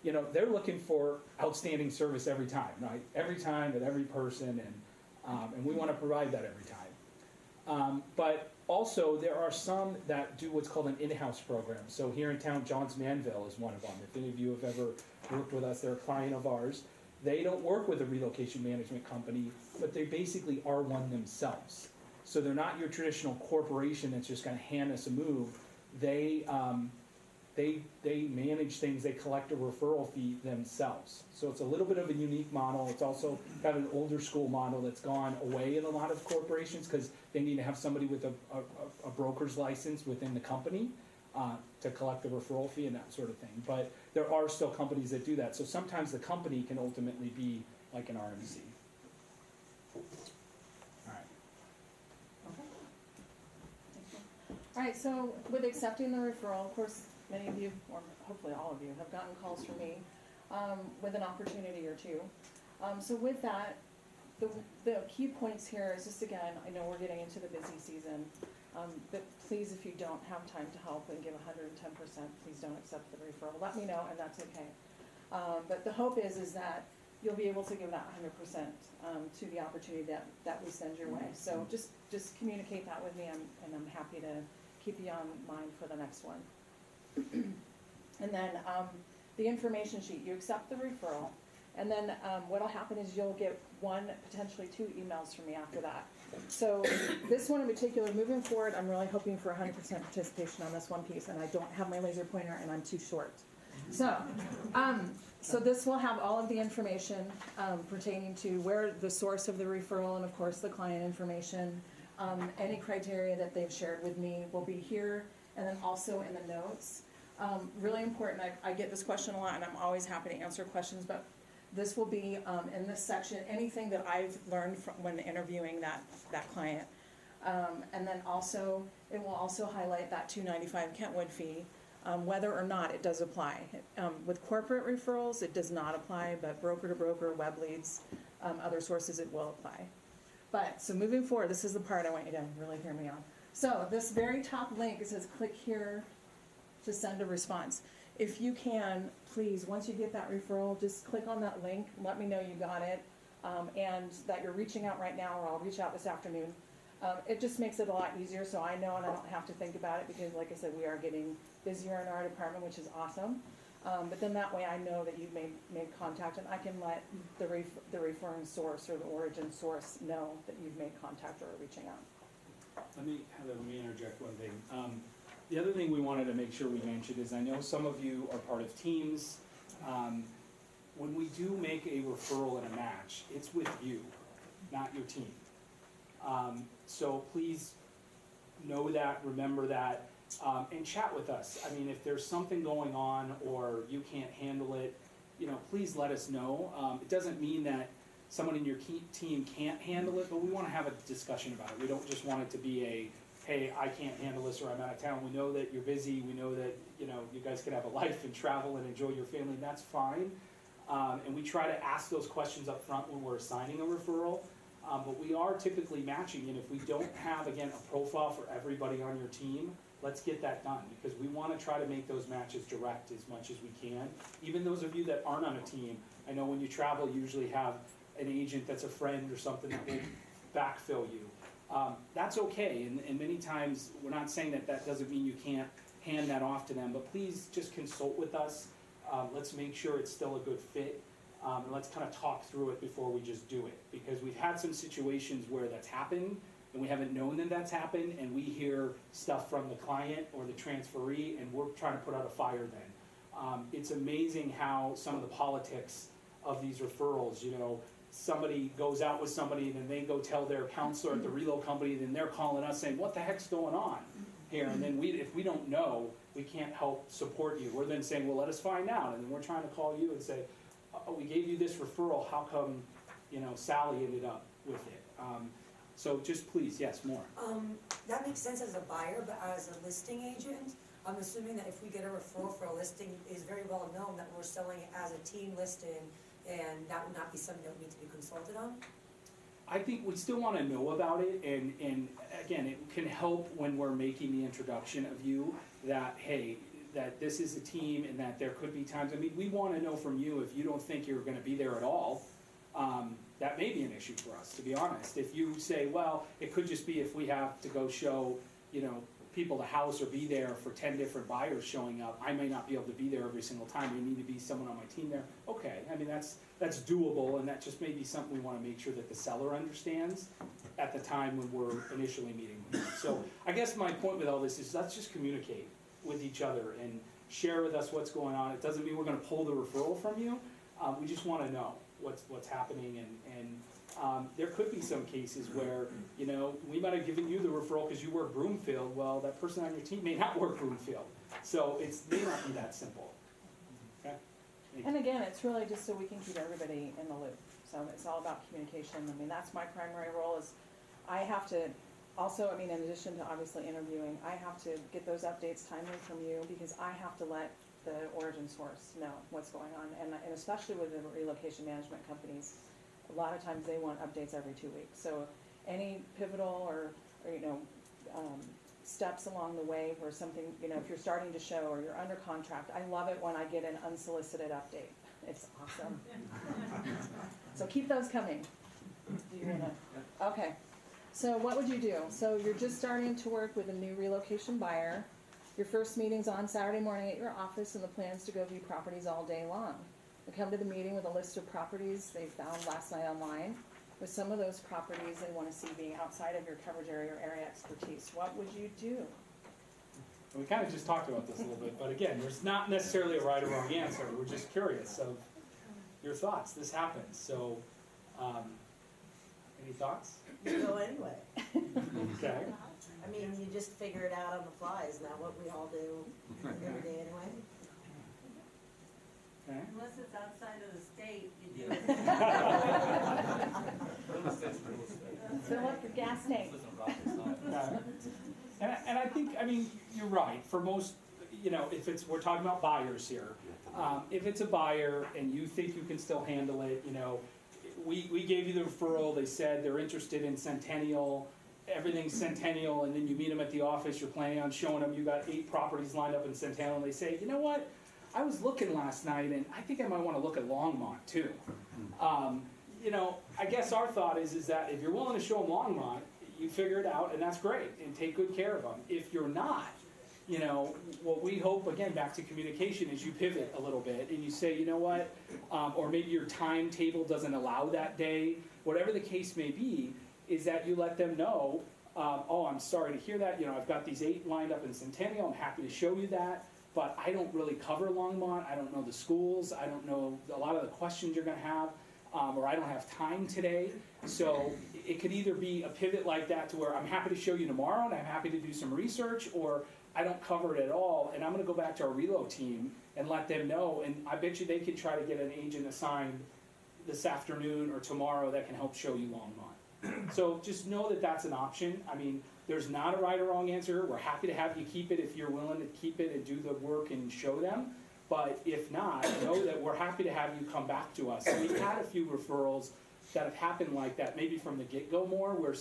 they're looking for outstanding service every time, right? Every time with every person, and we want to provide that every time. But also, there are some that do what's called an in-house program. So here in town, Johns Manville is one of them. If any of you have ever worked with us, they're a client of ours. They don't work with a relocation management company, but they basically are one themselves. So they're not your traditional corporation that's just going to hand us a move. They manage things. They collect a referral fee themselves. So it's a little bit of a unique model. It's also kind of an older school model that's gone away in a lot of corporations because they need to have somebody with a broker's license within the company to collect the referral fee and that sort of thing. But there are still companies that do that. So sometimes the company can ultimately be like an RMC. All right, so with accepting the referral, of course, many of you, or hopefully all of you, have gotten calls from me with an opportunity or two. So with that, the key points here is just, again, I know we're getting into the busy season, but please, if you don't have time to help and give 110%, please don't accept the referral. Let me know, and that's okay. But the hope is that you'll be able to give that 100% to the opportunity that we send your way. So just communicate that with me, and I'm happy to keep you on mind for the next one. And then the information sheet, you accept the referral, and then what'll happen is you'll get one, potentially 2 emails from me after that. So this one in particular, moving forward, I'm really hoping for 100% participation on this one piece, and I don't have my laser pointer and I'm too short. So, so this will have all of the information pertaining to where the source of the referral and of course the client information, Any criteria that they've shared with me will be here, and then also in the notes. Really important, I get this question a lot, and I'm always happy to answer questions, but this will be in this section, anything that I've learned from when interviewing that client. And then also, it will also highlight that $295 Kentwood fee, whether or not it does apply. With corporate referrals, it does not apply, but broker to broker, web leads, other sources, it will apply. But, so moving forward, this is the part I want you to really hear me on. So this very top link, it says click here to send a response. If you can, please, once you get that referral, just click on that link, let me know you got it, and that you're reaching out right now, or I'll reach out this afternoon. It just makes it a lot easier, so I know and I don't have to think about it, because like I said, we are getting busier in our department, which is awesome. But then that way I know that you've made contact, and I can let the referring source or the origin source know that you've made contact or are reaching out. Let me interject one thing. The other thing we wanted to make sure we mentioned is, I know some of you are part of teams. When we do make a referral and a match, it's with you, not your team. So please know that, remember that, and chat with us. I mean, if there's something going on or you can't handle it, please let us know. It doesn't mean that someone in your team can't handle it, but we want to have a discussion about it. We don't just want it to be a, hey, I can't handle this, or I'm out of town. We know that you're busy. We know that, you guys can have a life and travel and enjoy your family, and that's fine. And we try to ask those questions up front when we're assigning a referral. But we are typically matching, and if we don't have, again, a profile for everybody on your team, let's get that done, because we want to try to make those matches direct as much as we can. Even those of you that aren't on a team, I know when you travel, you usually have an agent that's a friend or something that will backfill you. That's okay, and many times, we're not saying that doesn't mean you can't hand that off to them, but please just consult with us. Let's make sure it's still a good fit. And let's kind of talk through it before we just do it, because we've had some situations where that's happened and we haven't known that that's happened, and we hear stuff from the client or the transferee, and we're trying to put out a fire then. It's amazing how some of the politics of these referrals, somebody goes out with somebody and then they go tell their counselor at the Relocation company, and then they're calling us saying, what the heck's going on here? And then if we don't know, we can't help support you. We're then saying, well, let us find out, and then we're trying to call you and say, we gave you this referral, how come, Sally ended up with it? So just please, yes, more. That makes sense as a buyer, but as a listing agent, I'm assuming that if we get a referral for a listing, it is very well known that we're selling it as a team listing, and that would not be something that would need to be consulted on? I think we still want to know about it, and again, it can help when we're making the introduction of you that, hey, that this is a team, and that there could be times, we want to know from you if you don't think you're going to be there at all. That may be an issue for us, to be honest. If you say, well, it could just be if we have to go show, people the house or be there for 10 different buyers showing up, I may not be able to be there every single time. There need to be someone on my team there. Okay, that's doable, and that just may be something we want to make sure that the seller understands at the time when we're initially meeting with them. So I guess my point with all this is, let's just communicate with each other and share with us what's going on. It doesn't mean we're going to pull the referral from you. We just want to know what's happening, and there could be some cases where we might have given you the referral because you work Broomfield. Well, that person on your team may not work Broomfield, so it may not be that simple. Okay. And again, it's really just so we can keep everybody in the loop. So it's all about communication. That's my primary role. Is I have to. Also, in addition to obviously interviewing, I have to get those updates timely from you, because I have to let the origin source know what's going on. And especially with the relocation management companies, a lot of times they want updates every 2 weeks. So any pivotal or steps along the way where something, if you're starting to show or you're under contract, I love it when I get an unsolicited update. It's awesome. So keep those coming. Okay. So what would you do? So you're just starting to work with a new relocation buyer. Your first meeting's on Saturday morning at your office, and the plan's to go view properties all day long. They come to the meeting with a list of properties they found last night online. With some of those properties they want to see being outside of your coverage area or area expertise. What would you do? We kind of just talked about this a little bit, but again, there's not necessarily a right or wrong answer. We're just curious of your thoughts. This happens. So Any thoughts? You go anyway. Okay. I mean, you just figure it out on the fly. Isn't that what we all do every day anyway? Okay. Unless it's outside of the state, you do it. Real estate's real estate. Fill up your gas tank. And I think, I mean, you're right. For most, if it's, we're talking about buyers here. If it's a buyer and you think you can still handle it, we gave you the referral. They said they're interested in Centennial. Everything's Centennial, and then you meet them at the office. You're planning on showing them you got 8 properties lined up in Centennial, and they say, you know what? I was looking last night, and I think I might want to look at Longmont too. I guess our thought is that if you're willing to show them Longmont, you figure it out, and that's great, and take good care of them. If you're not, what we hope, again, back to communication, is you pivot a little bit, and you say, you know what, or maybe your timetable doesn't allow that day, whatever the case may be, is that you let them know, oh, I'm sorry to hear that, I've got these 8 lined up in Centennial, I'm happy to show you that, but I don't really cover Longmont, I don't know the schools, I don't know a lot of the questions you're gonna have, or I don't have time today. So it could either be a pivot like that to where I'm happy to show you tomorrow and I'm happy to do some research, or I don't cover it at all and I'm gonna go back to our Relo team and let them know, and I bet you they could try to get an agent assigned this afternoon or tomorrow that can help show you Longmont. So just know that that's an option. I mean, there's not a right or wrong answer. We're happy to have you keep it if you're willing to keep it and do the work and show them. But if not, know that we're happy to have you come back to us. We've had a few referrals that have happened like that, maybe from the get-go more, where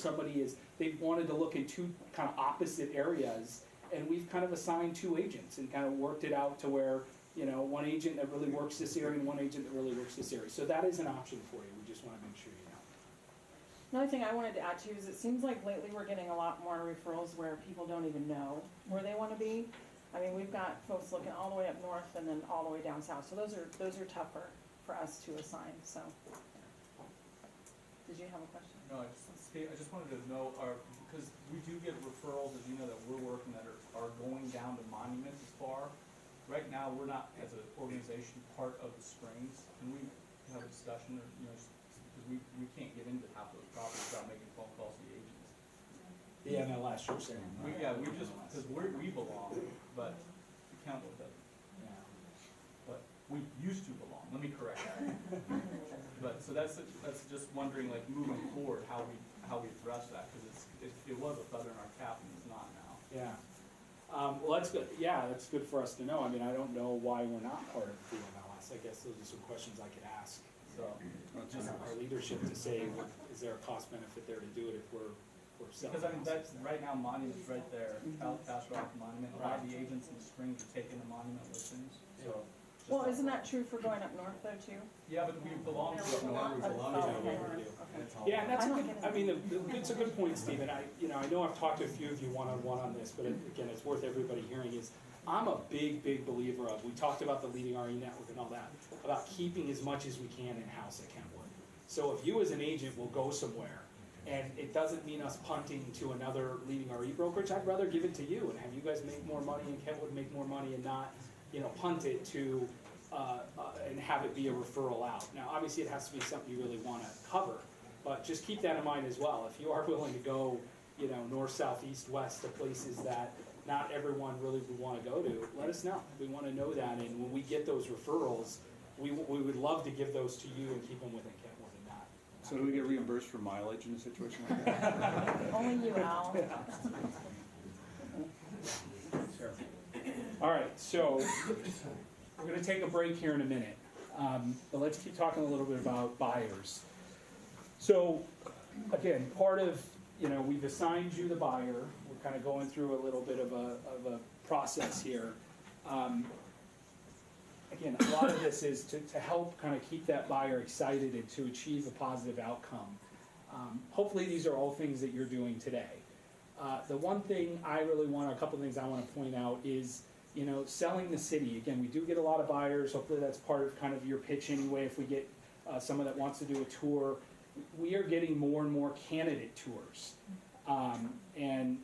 they've wanted to look in 2 kind of opposite areas, and we've kind of assigned 2 agents and kind of worked it out to where, one agent that really works this area and one agent that really works this area. So that is an option for you. We just want to make sure you know. Another thing I wanted to add too is it seems like lately we're getting a lot more referrals where people don't even know where they want to be. I mean, we've got folks looking all the way up north and then all the way down south. So those are tougher for us to assign. So, did you have a question? No, I just wanted to know, because we do get referrals, as you know, that we're working that are going down to Monument as far. Right now, we're not, as an organization, part of the Springs, and we have a discussion, because we can't get into half those properties without making phone calls to the agents. The MLS, you're saying, right? We just, because we belong, but the county doesn't. Yeah. But we used to belong, let me correct that. But, so that's just wondering, like, moving forward, how we address that, because it was a feather in our cap, and it's not now. Yeah. Well, that's good. Yeah, that's good for us to know. I mean, I don't know why we're not part of the MLS. I guess those are some questions I could ask. So, Our leadership to say, is there a cost benefit there to do it if we're selling? because I mean, that's, right now, Monument's right there, Fast Rock Monument, a lot of the agents in the Springs are taking the Monument listings, so. Well, isn't that true for going up north though too? Yeah, but we belong to it. Yeah, and that's a good, I mean, it's a good point, Stephen. I know I've talked to a few of you one-on-one on this, but again, it's worth everybody hearing is, I'm a big, big believer of, we talked about the Leading RE network and all that, about keeping as much as we can in-house at Kentwood. So if you as an agent will go somewhere, and it doesn't mean us punting to another Leading RE brokerage, I'd rather give it to you and have you guys make more money and Kentwood make more money and not, punt it to, and have it be a referral out. Now, obviously, it has to be something you really want to cover, but just keep that in mind as well. If you are willing to go, north, south, east, west to places that not everyone really would want to go to, let us know. We want to know that, and when we get those referrals, we would love to give those to you and keep them within Kentwood and not. So do we get reimbursed for mileage in a situation like that? Only you, Al. Sure. All right, so we're going to take a break here in a minute, but let's keep talking a little bit about buyers. So, again, part of, we've assigned you the buyer. We're kind of going through a little bit of a process here. Again, a lot of this is to help kind of keep that buyer excited and to achieve a positive outcome. Hopefully these are all things that you're doing today. The one thing I really want, a couple of things I want to point out is, selling the city. Again, we do get a lot of buyers. Hopefully that's part of kind of your pitch anyway. If we get someone that wants to do a tour, we are getting more and more candidate tours. And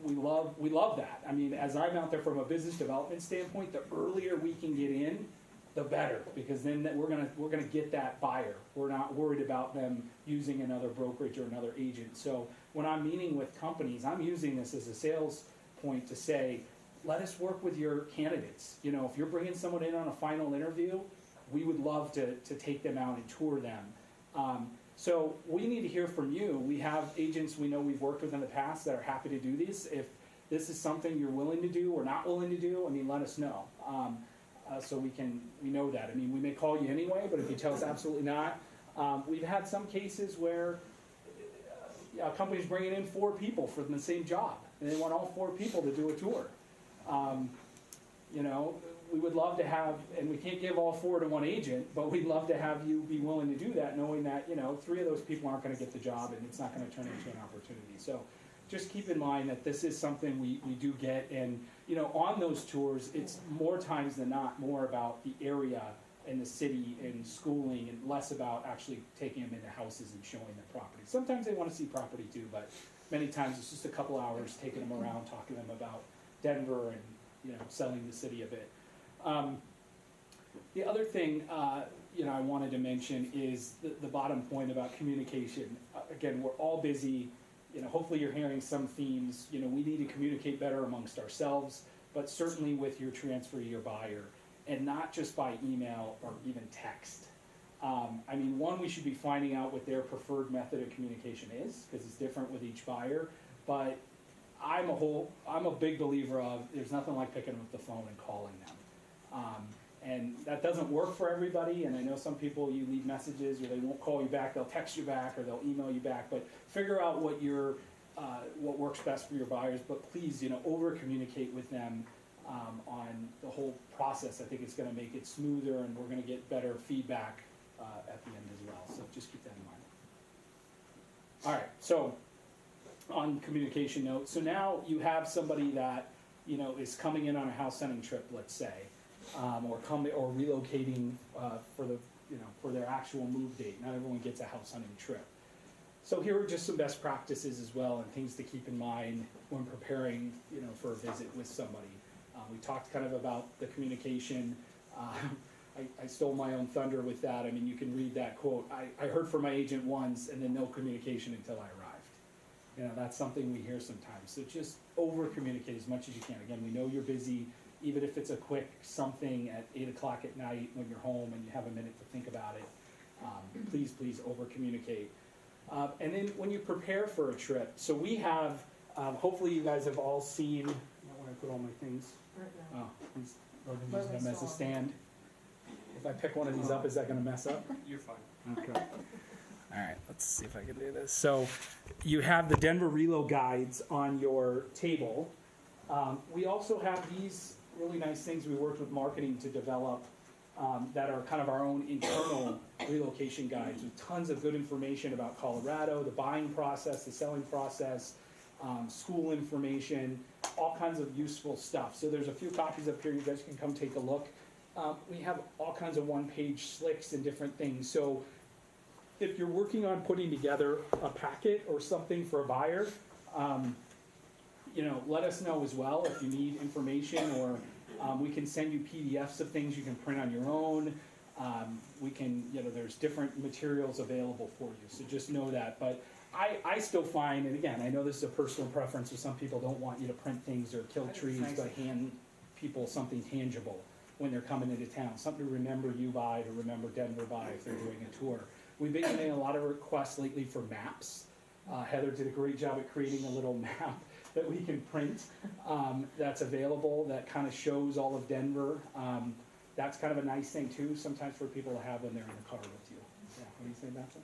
we love that. I mean, as I'm out there from a business development standpoint, the earlier we can get in, the better, because then we're gonna get that buyer. We're not worried about them using another brokerage or another agent. So when I'm meeting with companies, I'm using this as a sales point to say, let us work with your candidates. You know, if you're bringing someone in on a final interview, we would love to take them out and tour them. So we need to hear from you. We have agents we know we've worked with in the past that are happy to do these. If this is something you're willing to do or not willing to do, I mean, let us know. So we know that. I mean, we may call you anyway, but if you tell us absolutely not, we've had some cases where a company's bringing in 4 people for the same job, and they want all 4 people to do a tour. You know, we would love to have, and we can't give all 4 to one agent, but we'd love to have you be willing to do that, knowing that, you know, 3 of those people aren't going to get the job, and it's not going to turn into an opportunity. So just keep in mind that this is something we do get, and, you know, on those tours, it's more times than not more about the area and the city and schooling, and less about actually taking them into houses and showing them property. Sometimes they want to see property too, but many times it's just a couple hours taking them around, talking to them about Denver and, you know, selling the city a bit. The other thing, you know, I wanted to mention is the bottom point about communication. Again, we're all busy. You know, hopefully you're hearing some themes. You know, we need to communicate better amongst ourselves, but certainly with your transferee or buyer, and not just by email or even text. I mean, one, we should be finding out what their preferred method of communication is, because it's different with each buyer. But I'm a big believer of there's nothing like picking up the phone and calling them. And that doesn't work for everybody, and I know some people, you leave messages or they won't call you back, they'll text you back or they'll email you back, but figure out what works best for your buyers. But please, you know, over communicate with them on the whole process. I think it's going to make it smoother, and we're going to get better feedback at the end as well. So just keep that in mind. All right, so on communication note, so now you have somebody that, you know, is coming in on a house hunting trip, let's say, or relocating for the, you know, for their actual move date. Not everyone gets a house hunting trip. So here are just some best practices as well, and things to keep in mind when preparing, you know, for a visit with somebody. We talked kind of about the communication. I stole my own thunder with that. I mean, you can read that quote. I heard from my agent once, and then no communication until I arrived. You know, that's something we hear sometimes. So just over communicate as much as you can. Again, we know you're busy. Even if it's a quick something at 8 o'clock at night when you're home and you have a minute to think about it, please over communicate. And then when you prepare for a trip, so we have, hopefully you guys have all seen, where I put all my things. Oh, he's using them as a stand. If I pick one of these up, is that going to mess up? You're fine. Okay. All right, let's see if I can do this. So you have the Denver Relo guides on your table. We also have these really nice things we worked with marketing to develop that are kind of our own internal relocation guides with tons of good information about Colorado, the buying process, the selling process, school information, all kinds of useful stuff. So there's a few copies up here. You guys can come take a look. We have all kinds of one-page slicks and different things. So if you're working on putting together a packet or something for a buyer, you know, let us know as well if you need information, or we can send you PDFs of things you can print on your own. We can, you know, there's different materials available for you. So just know that. But I still find, and again, I know this is a personal preference, so some people don't want you to print things or kill trees, but hand people something tangible when they're coming into town, something to remember you by, to remember Denver by if they're doing a tour. We've been getting a lot of requests lately for maps. Heather did a great job at creating a little map that we can print that's available that kind of shows all of Denver. That's kind of a nice thing too, sometimes for people to have when they're in the car with you. Yeah, what do you say, Matson?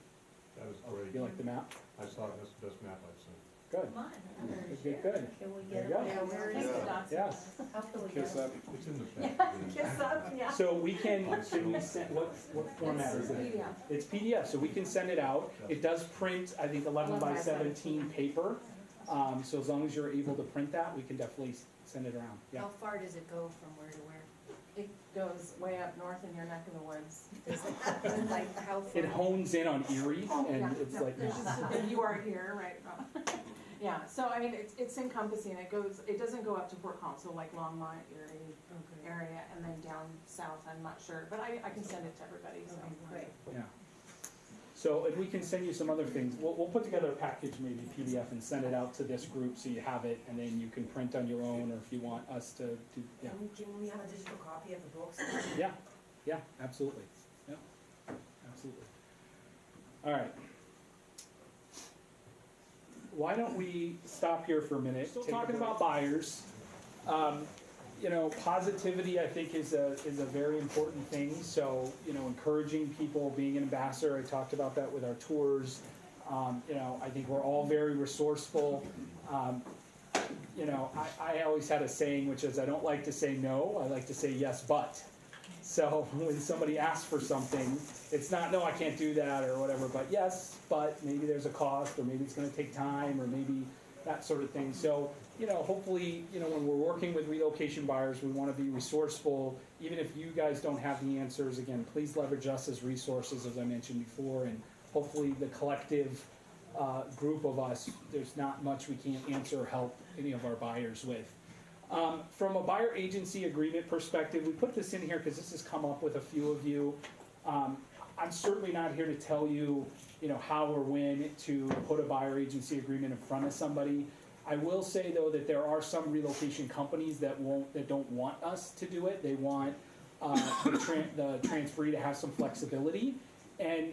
That was great. You like the map? I saw it, that's the best map I've seen. Good. Come on. Good. Can we There get you them? go. Yeah, where is Yeah. the document? Yes. How can we Kiss get up. them? It's in the back. Kiss up, yeah. So we can we send, what format is it? It's PDF, so we can send it out. It does print, I think, 11 by 17 paper. So as long as you're able to print that, we can definitely send it around. Yeah. How far does it go from where to where? It goes way up north in your neck of the woods. Like how far? It hones in on Erie, and it's like, And you are here, right? Yeah, so I mean, it's encompassing, it doesn't go up to Port Home, so like Longmont, Erie area, and then down south, I'm not sure, but I can send it to everybody, so. Great. Yeah. So, and we can send you some other things. We'll put together a package, maybe PDF, and send it out to this group so you have it, and then you can print on your own, or if you want us to do, yeah. Can we have a digital copy of the books? Yeah, absolutely. Yeah, absolutely. All right. Why don't we stop here for a minute? Still talking about buyers. You know, positivity, I think, is a very important thing. So, you know, encouraging people, being an ambassador. I talked about that with our tours. You know, I think we're all very resourceful. You know, I always had a saying, which is I don't like to say no. I like to say yes, but. So when somebody asks for something, it's not, no, I can't do that or whatever, but yes, but maybe there's a cost, or maybe it's going to take time, or maybe that sort of thing. So, you know, hopefully, you know, when we're working with relocation buyers, we want to be resourceful. Even if you guys don't have the answers, again, please leverage us as resources, as I mentioned before, and hopefully the collective group of us, there's not much we can't answer or help any of our buyers with. From a buyer agency agreement perspective, we put this in here because this has come up with a few of you. I'm certainly not here to tell you, you know, how or when to put a buyer agency agreement in front of somebody. I will say though that there are some relocation companies that don't want us to do it. They want the transferee to have some flexibility. And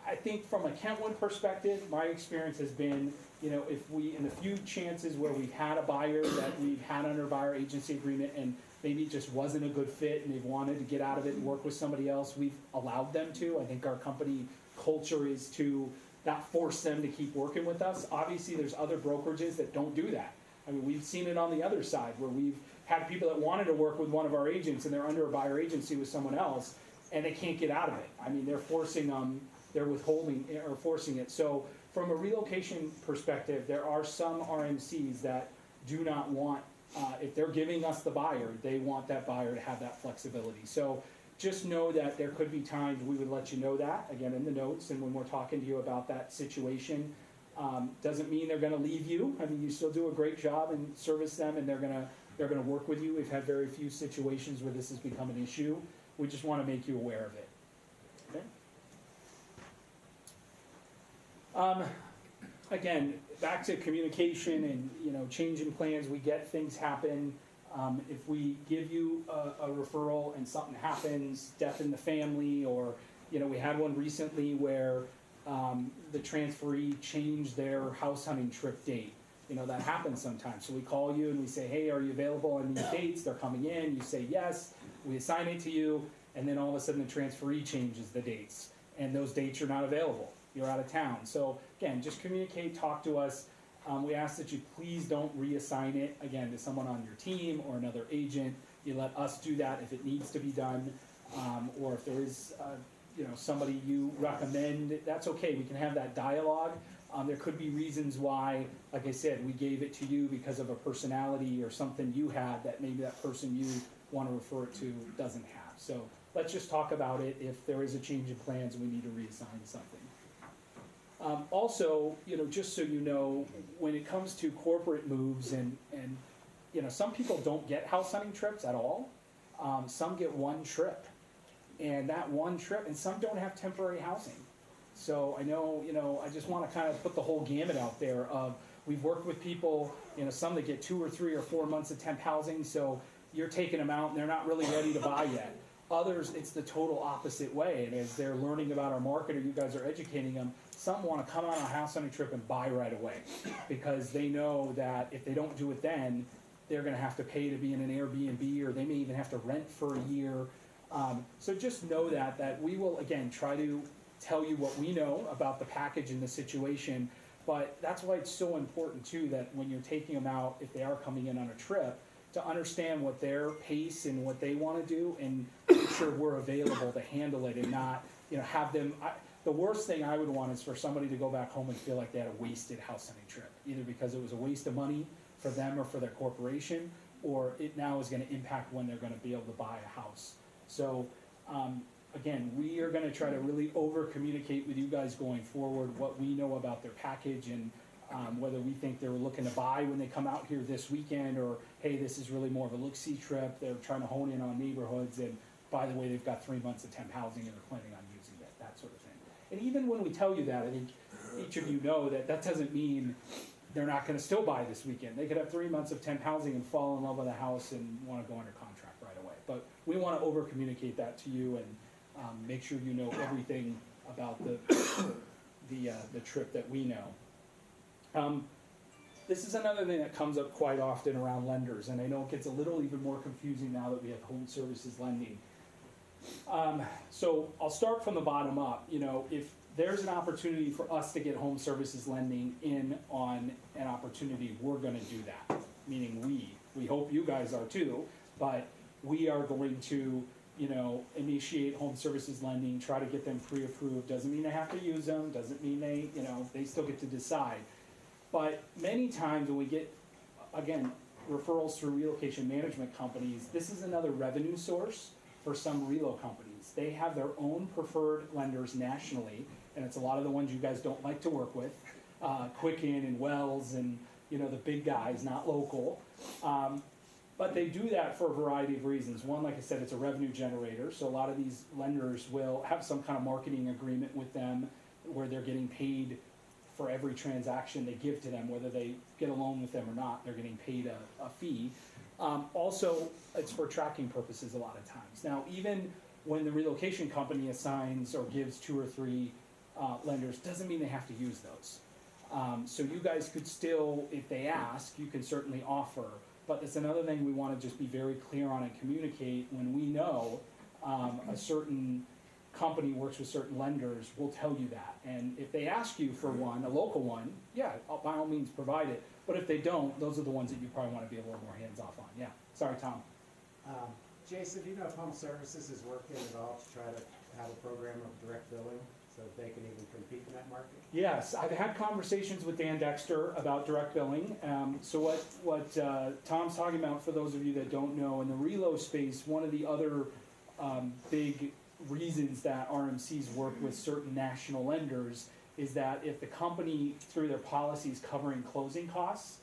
I think from a Kentwood perspective, my experience has been, you know, if we, in the few chances where we've had a buyer that we've had under a buyer agency agreement and maybe it just wasn't a good fit and they've wanted to get out of it and work with somebody else, we've allowed them to. I think our company culture is to not force them to keep working with us. Obviously, there's other brokerages that don't do that. I mean, we've seen it on the other side where we've had people that wanted to work with one of our agents and they're under a buyer agency with someone else and they can't get out of it. I mean, they're forcing they're withholding or forcing it. So from a relocation perspective, there are some RMCs that do not want, if they're giving us the buyer, they want that buyer to have that flexibility. So just know that there could be times we would let you know that, again, in the notes, and when we're talking to you about that situation. Doesn't mean they're going to leave you. I mean, you still do a great job and service them, and they're going to work with you. We've had very few situations where this has become an issue. We just want to make you aware of it. Okay? Again, back to communication and, you know, changing plans. We get things happen. If we give you a referral and something happens, death in the family, or, you know, we had one recently where the transferee changed their house hunting trip date. You know, that happens sometimes. So we call you and we say, hey, are you available on these dates? They're coming in. You say yes. We assign it to you. And then all of a sudden the transferee changes the dates. And those dates are not available. You're out of town. So again, just communicate, talk to us. We ask that you please don't reassign it, again, to someone on your team or another agent. You let us do that if it needs to be done. Or if there is, you know, somebody you recommend, that's okay. We can have that dialogue. There could be reasons why, like I said, we gave it to you because of a personality or something you had that maybe that person you want to refer it to doesn't have. So let's just talk about it. If there is a change in plans, we need to reassign something. Also, you know, just so you know, when it comes to corporate moves and you know, some people don't get house hunting trips at all. Some get one trip, and that one trip, and some don't have temporary housing. So I know, you know, I just want to kind of put the whole gamut out there of, we've worked with people, you know, some that get 2 or 3 or 4 months of temp housing, so you're taking them out and they're not really ready to buy yet. Others, it's the total opposite way, and as they're learning about our market or you guys are educating them, some want to come on a house hunting trip and buy right away because they know that if they don't do it then, they're going to have to pay to be in an Airbnb, or they may even have to rent for a year. So just know that we will, again, try to tell you what we know about the package and the situation, but that's why it's so important too that when you're taking them out, if they are coming in on a trip, to understand what their pace and what they want to do and make sure we're available to handle it and not, you know, have them. The worst thing I would want is for somebody to go back home and feel like they had a wasted house hunting trip, either because it was a waste of money for them or for their corporation, or it now is going to impact when they're going to be able to buy a house. So again, we are going to try to really over communicate with you guys going forward what we know about their package, and Whether we think they're looking to buy when they come out here this weekend, or hey, this is really more of a look-see trip, they're trying to hone in on neighborhoods, and by the way, they've got 3 months of temp housing and they're planning on using it, that sort of thing. And even when we tell you that, I think each of you know that that doesn't mean they're not gonna still buy this weekend. They could have 3 months of temp housing and fall in love with a house and wanna go under contract right away. But we wanna over-communicate that to you and make sure you know everything about the trip that we know. This is another thing that comes up quite often around lenders, and I know it gets a little even more confusing now that we have home services lending. So I'll start from the bottom up. You know, if there's an opportunity for us to get home services lending in on an opportunity, we're gonna do that. Meaning we hope you guys are too, but we are going to, you know, initiate home services lending, try to get them pre-approved. Doesn't mean they have to use them, doesn't mean they, you know, they still get to decide. But many times when we get, again, referrals through relocation management companies, this is another revenue source for some relo companies. They have their own preferred lenders nationally, and it's a lot of the ones you guys don't like to work with, Quicken and Wells and, you know, the big guys, not local. But they do that for a variety of reasons. One, like I said, it's a revenue generator, so a lot of these lenders will have some kind of marketing agreement with them where they're getting paid for every transaction they give to them, whether they get a loan with them or not, they're getting paid a fee. Also, it's for tracking purposes a lot of times. Now, even when the relocation company assigns or gives 2 or 3 lenders, doesn't mean they have to use those. So you guys could still, if they ask, you can certainly offer. But it's another thing we want to just be very clear on and communicate. When we know a certain company works with certain lenders, we'll tell you that. And if they ask you for one, a local one, yeah, by all means provide it. But if they don't, those are the ones that you probably want to be a little more hands-off on. Yeah, sorry, Tom. Jason, do you know if Home Services is working at all to try to have a program of direct billing so that they can even compete in that market? Yes, I've had conversations with Dan Dexter about direct billing. So what Tom's talking about, for those of you that don't know, in the relo space, one of the other big reasons that RMCs work with certain national lenders is that if the company, through their policies covering closing costs,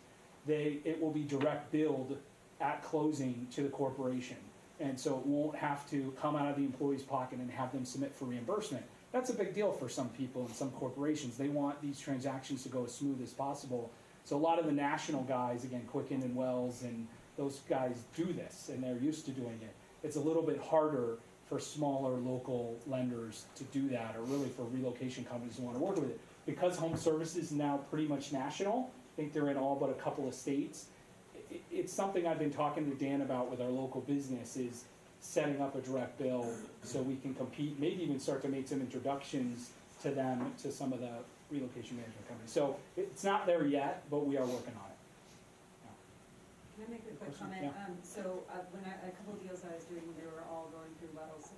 it will be direct billed at closing to the corporation. And so it won't have to come out of the employee's pocket and have them submit for reimbursement. That's a big deal for some people and some corporations. They want these transactions to go as smooth as possible. So a lot of the national guys, again, Quicken and Wells and those guys do this, and they're used to doing it. It's a little bit harder for smaller local lenders to do that, or really for relocation companies who want to work with it. Because home services is now pretty much national, I think they're in all but a couple of states, it's something I've been talking to Dan about with our local business, is setting up a direct bill so we can compete, maybe even start to make some introductions to them, to some of the relocation management companies. So it's not there yet, but we are working on it. Can I make a quick comment? Yeah. So when a couple of deals I was doing, they were all going through Wells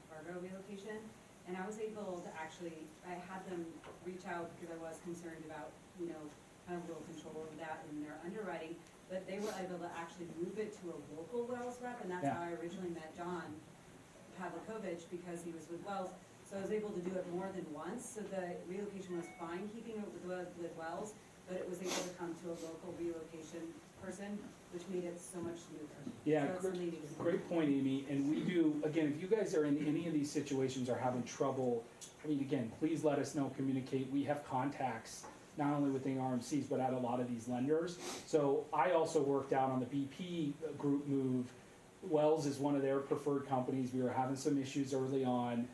Fargo relocation, and I was able to actually, I had them reach out because I was concerned about, you know, kind of little control over that in their underwriting, but they were able to actually move it to a local Wells rep, and that's Yeah. how I originally met John Pavlikovich, because he was with Wells. So I was able to do it more than once, so the relocation was fine keeping it with Wells, but it was able to come to a local relocation person, which made it so much smoother. Yeah, So it's something to consider. great point, Amy. And we do, again, if you guys are in any of these situations or having trouble, I mean, again, please let us know, communicate. We have contacts, not only within RMCs, but at a lot of these lenders. So I also worked out on the BP group move. Wells is one of their preferred companies. We were having some issues early on.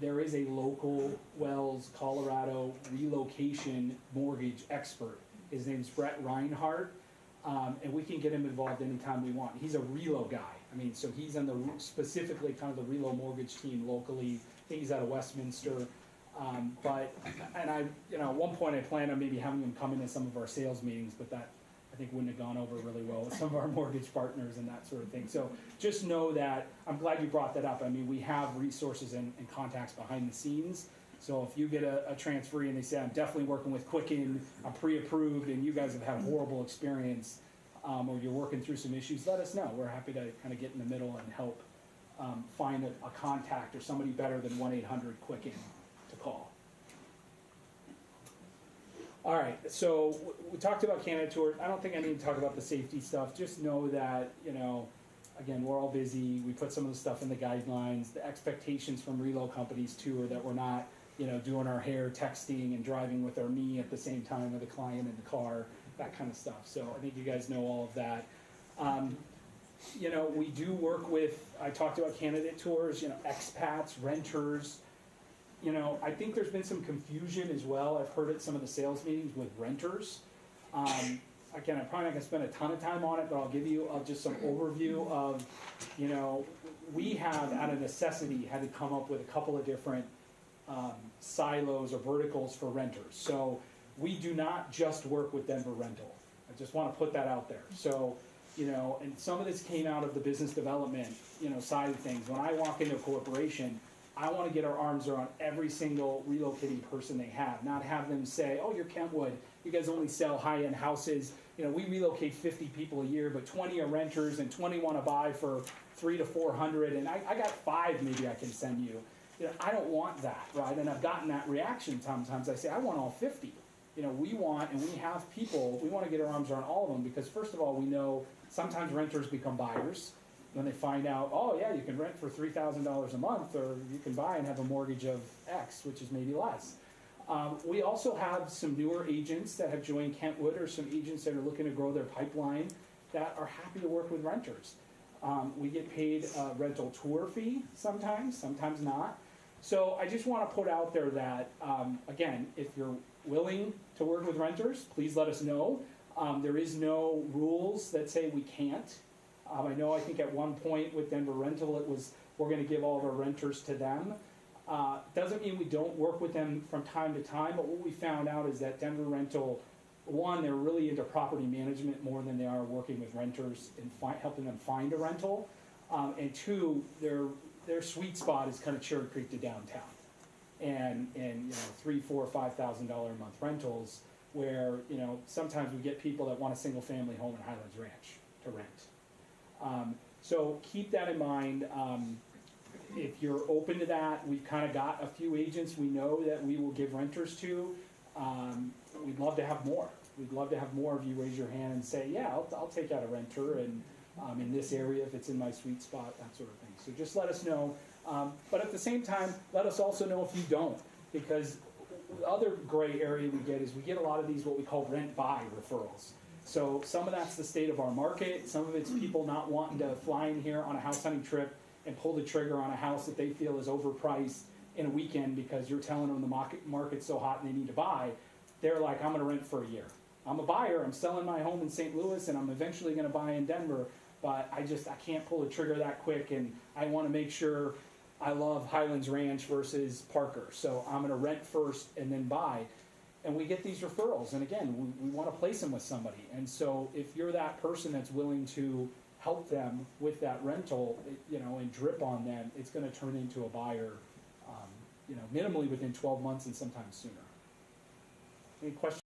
There is a local Wells, Colorado relocation mortgage expert. His name's Brett Reinhardt. And we can get him involved anytime we want. He's a relo guy. I mean, so he's on the specifically kind of the relo mortgage team locally. I think he's out of Westminster. At one point I planned on maybe having him come into some of our sales meetings, but that I think wouldn't have gone over really well with some of our mortgage partners and that sort of thing. So just know that, I'm glad you brought that up. I mean, we have resources and contacts behind the scenes. So if you get a transferee and they say, I'm definitely working with Quicken, I'm pre-approved, and you guys have had a horrible experience, or you're working through some issues, let us know. We're happy to kind of get in the middle and help find a contact or somebody better than 1-800-QUICKEN to call. All right, so we talked about candidate tours. I don't think I need to talk about the safety stuff. Just know that, again, we're all busy. We put some of the stuff in the guidelines. The expectations from reload companies too are that we're not, doing our hair, texting and driving with our knee at the same time with a client in the car, that kind of stuff. So I think you guys know all of that. We do work with, I talked about candidate tours, expats, renters. I think there's been some confusion as well. I've heard at some of the sales meetings with renters. Again, I'm probably not gonna spend a ton of time on it, but I'll give you just some overview of, we have, out of necessity, had to come up with a couple of different silos or verticals for renters. So we do not just work with Denver Rental. I just wanna put that out there. So, and some of this came out of the business development, side of things. When I walk into a corporation, I want to get our arms around every single relocating person they have, not have them say, oh, you're Kentwood, you guys only sell high-end houses. We relocate 50 people a year, but 20 are renters and 20 want to buy for 300 to 400, and I got 5 maybe I can send you. I don't want that, right? And I've gotten that reaction sometimes. I say, I want all 50. We want, and we have people, we want to get our arms around all of them because, first of all, we know sometimes renters become buyers. When they find out, oh yeah, you can rent for $3,000 a month, or you can buy and have a mortgage of X, which is maybe less. We also have some newer agents that have joined Kentwood, or some agents that are looking to grow their pipeline that are happy to work with renters. We get paid a rental tour fee sometimes not. So I just want to put out there that, again, if you're willing to work with renters, please let us know. There is no rules that say we can't. I think at one point with Denver Rental, it was, we're going to give all of our renters to them. Doesn't mean we don't work with them from time to time, but what we found out is that Denver Rental, one, they're really into property management more than they are working with renters and helping them find a rental. And two, their sweet spot is kind of Cherry Creek to downtown. And $3,000, $4,000, $5,000 a month rentals where, sometimes we get people that want a single family home in Highlands Ranch to rent. So keep that in mind. If you're open to that, we've kind of got a few agents we know that we will give renters to. We'd love to have more. We'd love to have more of you raise your hand and say, yeah, I'll take out a renter and in this area if it's in my sweet spot, that sort of thing. So just let us know. But at the same time, let us also know if you don't, because the other gray area we get is we get a lot of these what we call rent-buy referrals. So some of that's the state of our market. Some of it's people not wanting to fly in here on a house hunting trip and pull the trigger on a house that they feel is overpriced in a weekend because you're telling them the market's so hot and they need to buy. They're like, I'm going to rent for a year. I'm a buyer. I'm selling my home in St. Louis and I'm eventually going to buy in Denver, but I can't pull the trigger that quick, and I want to make sure I love Highlands Ranch versus Parker. So I'm going to rent first and then buy. And we get these referrals, and again, we want to place them with somebody. And so if you're that person that's willing to help them with that rental, and drip on them, it's going to turn into a buyer, minimally within 12 months and sometimes sooner. Any questions?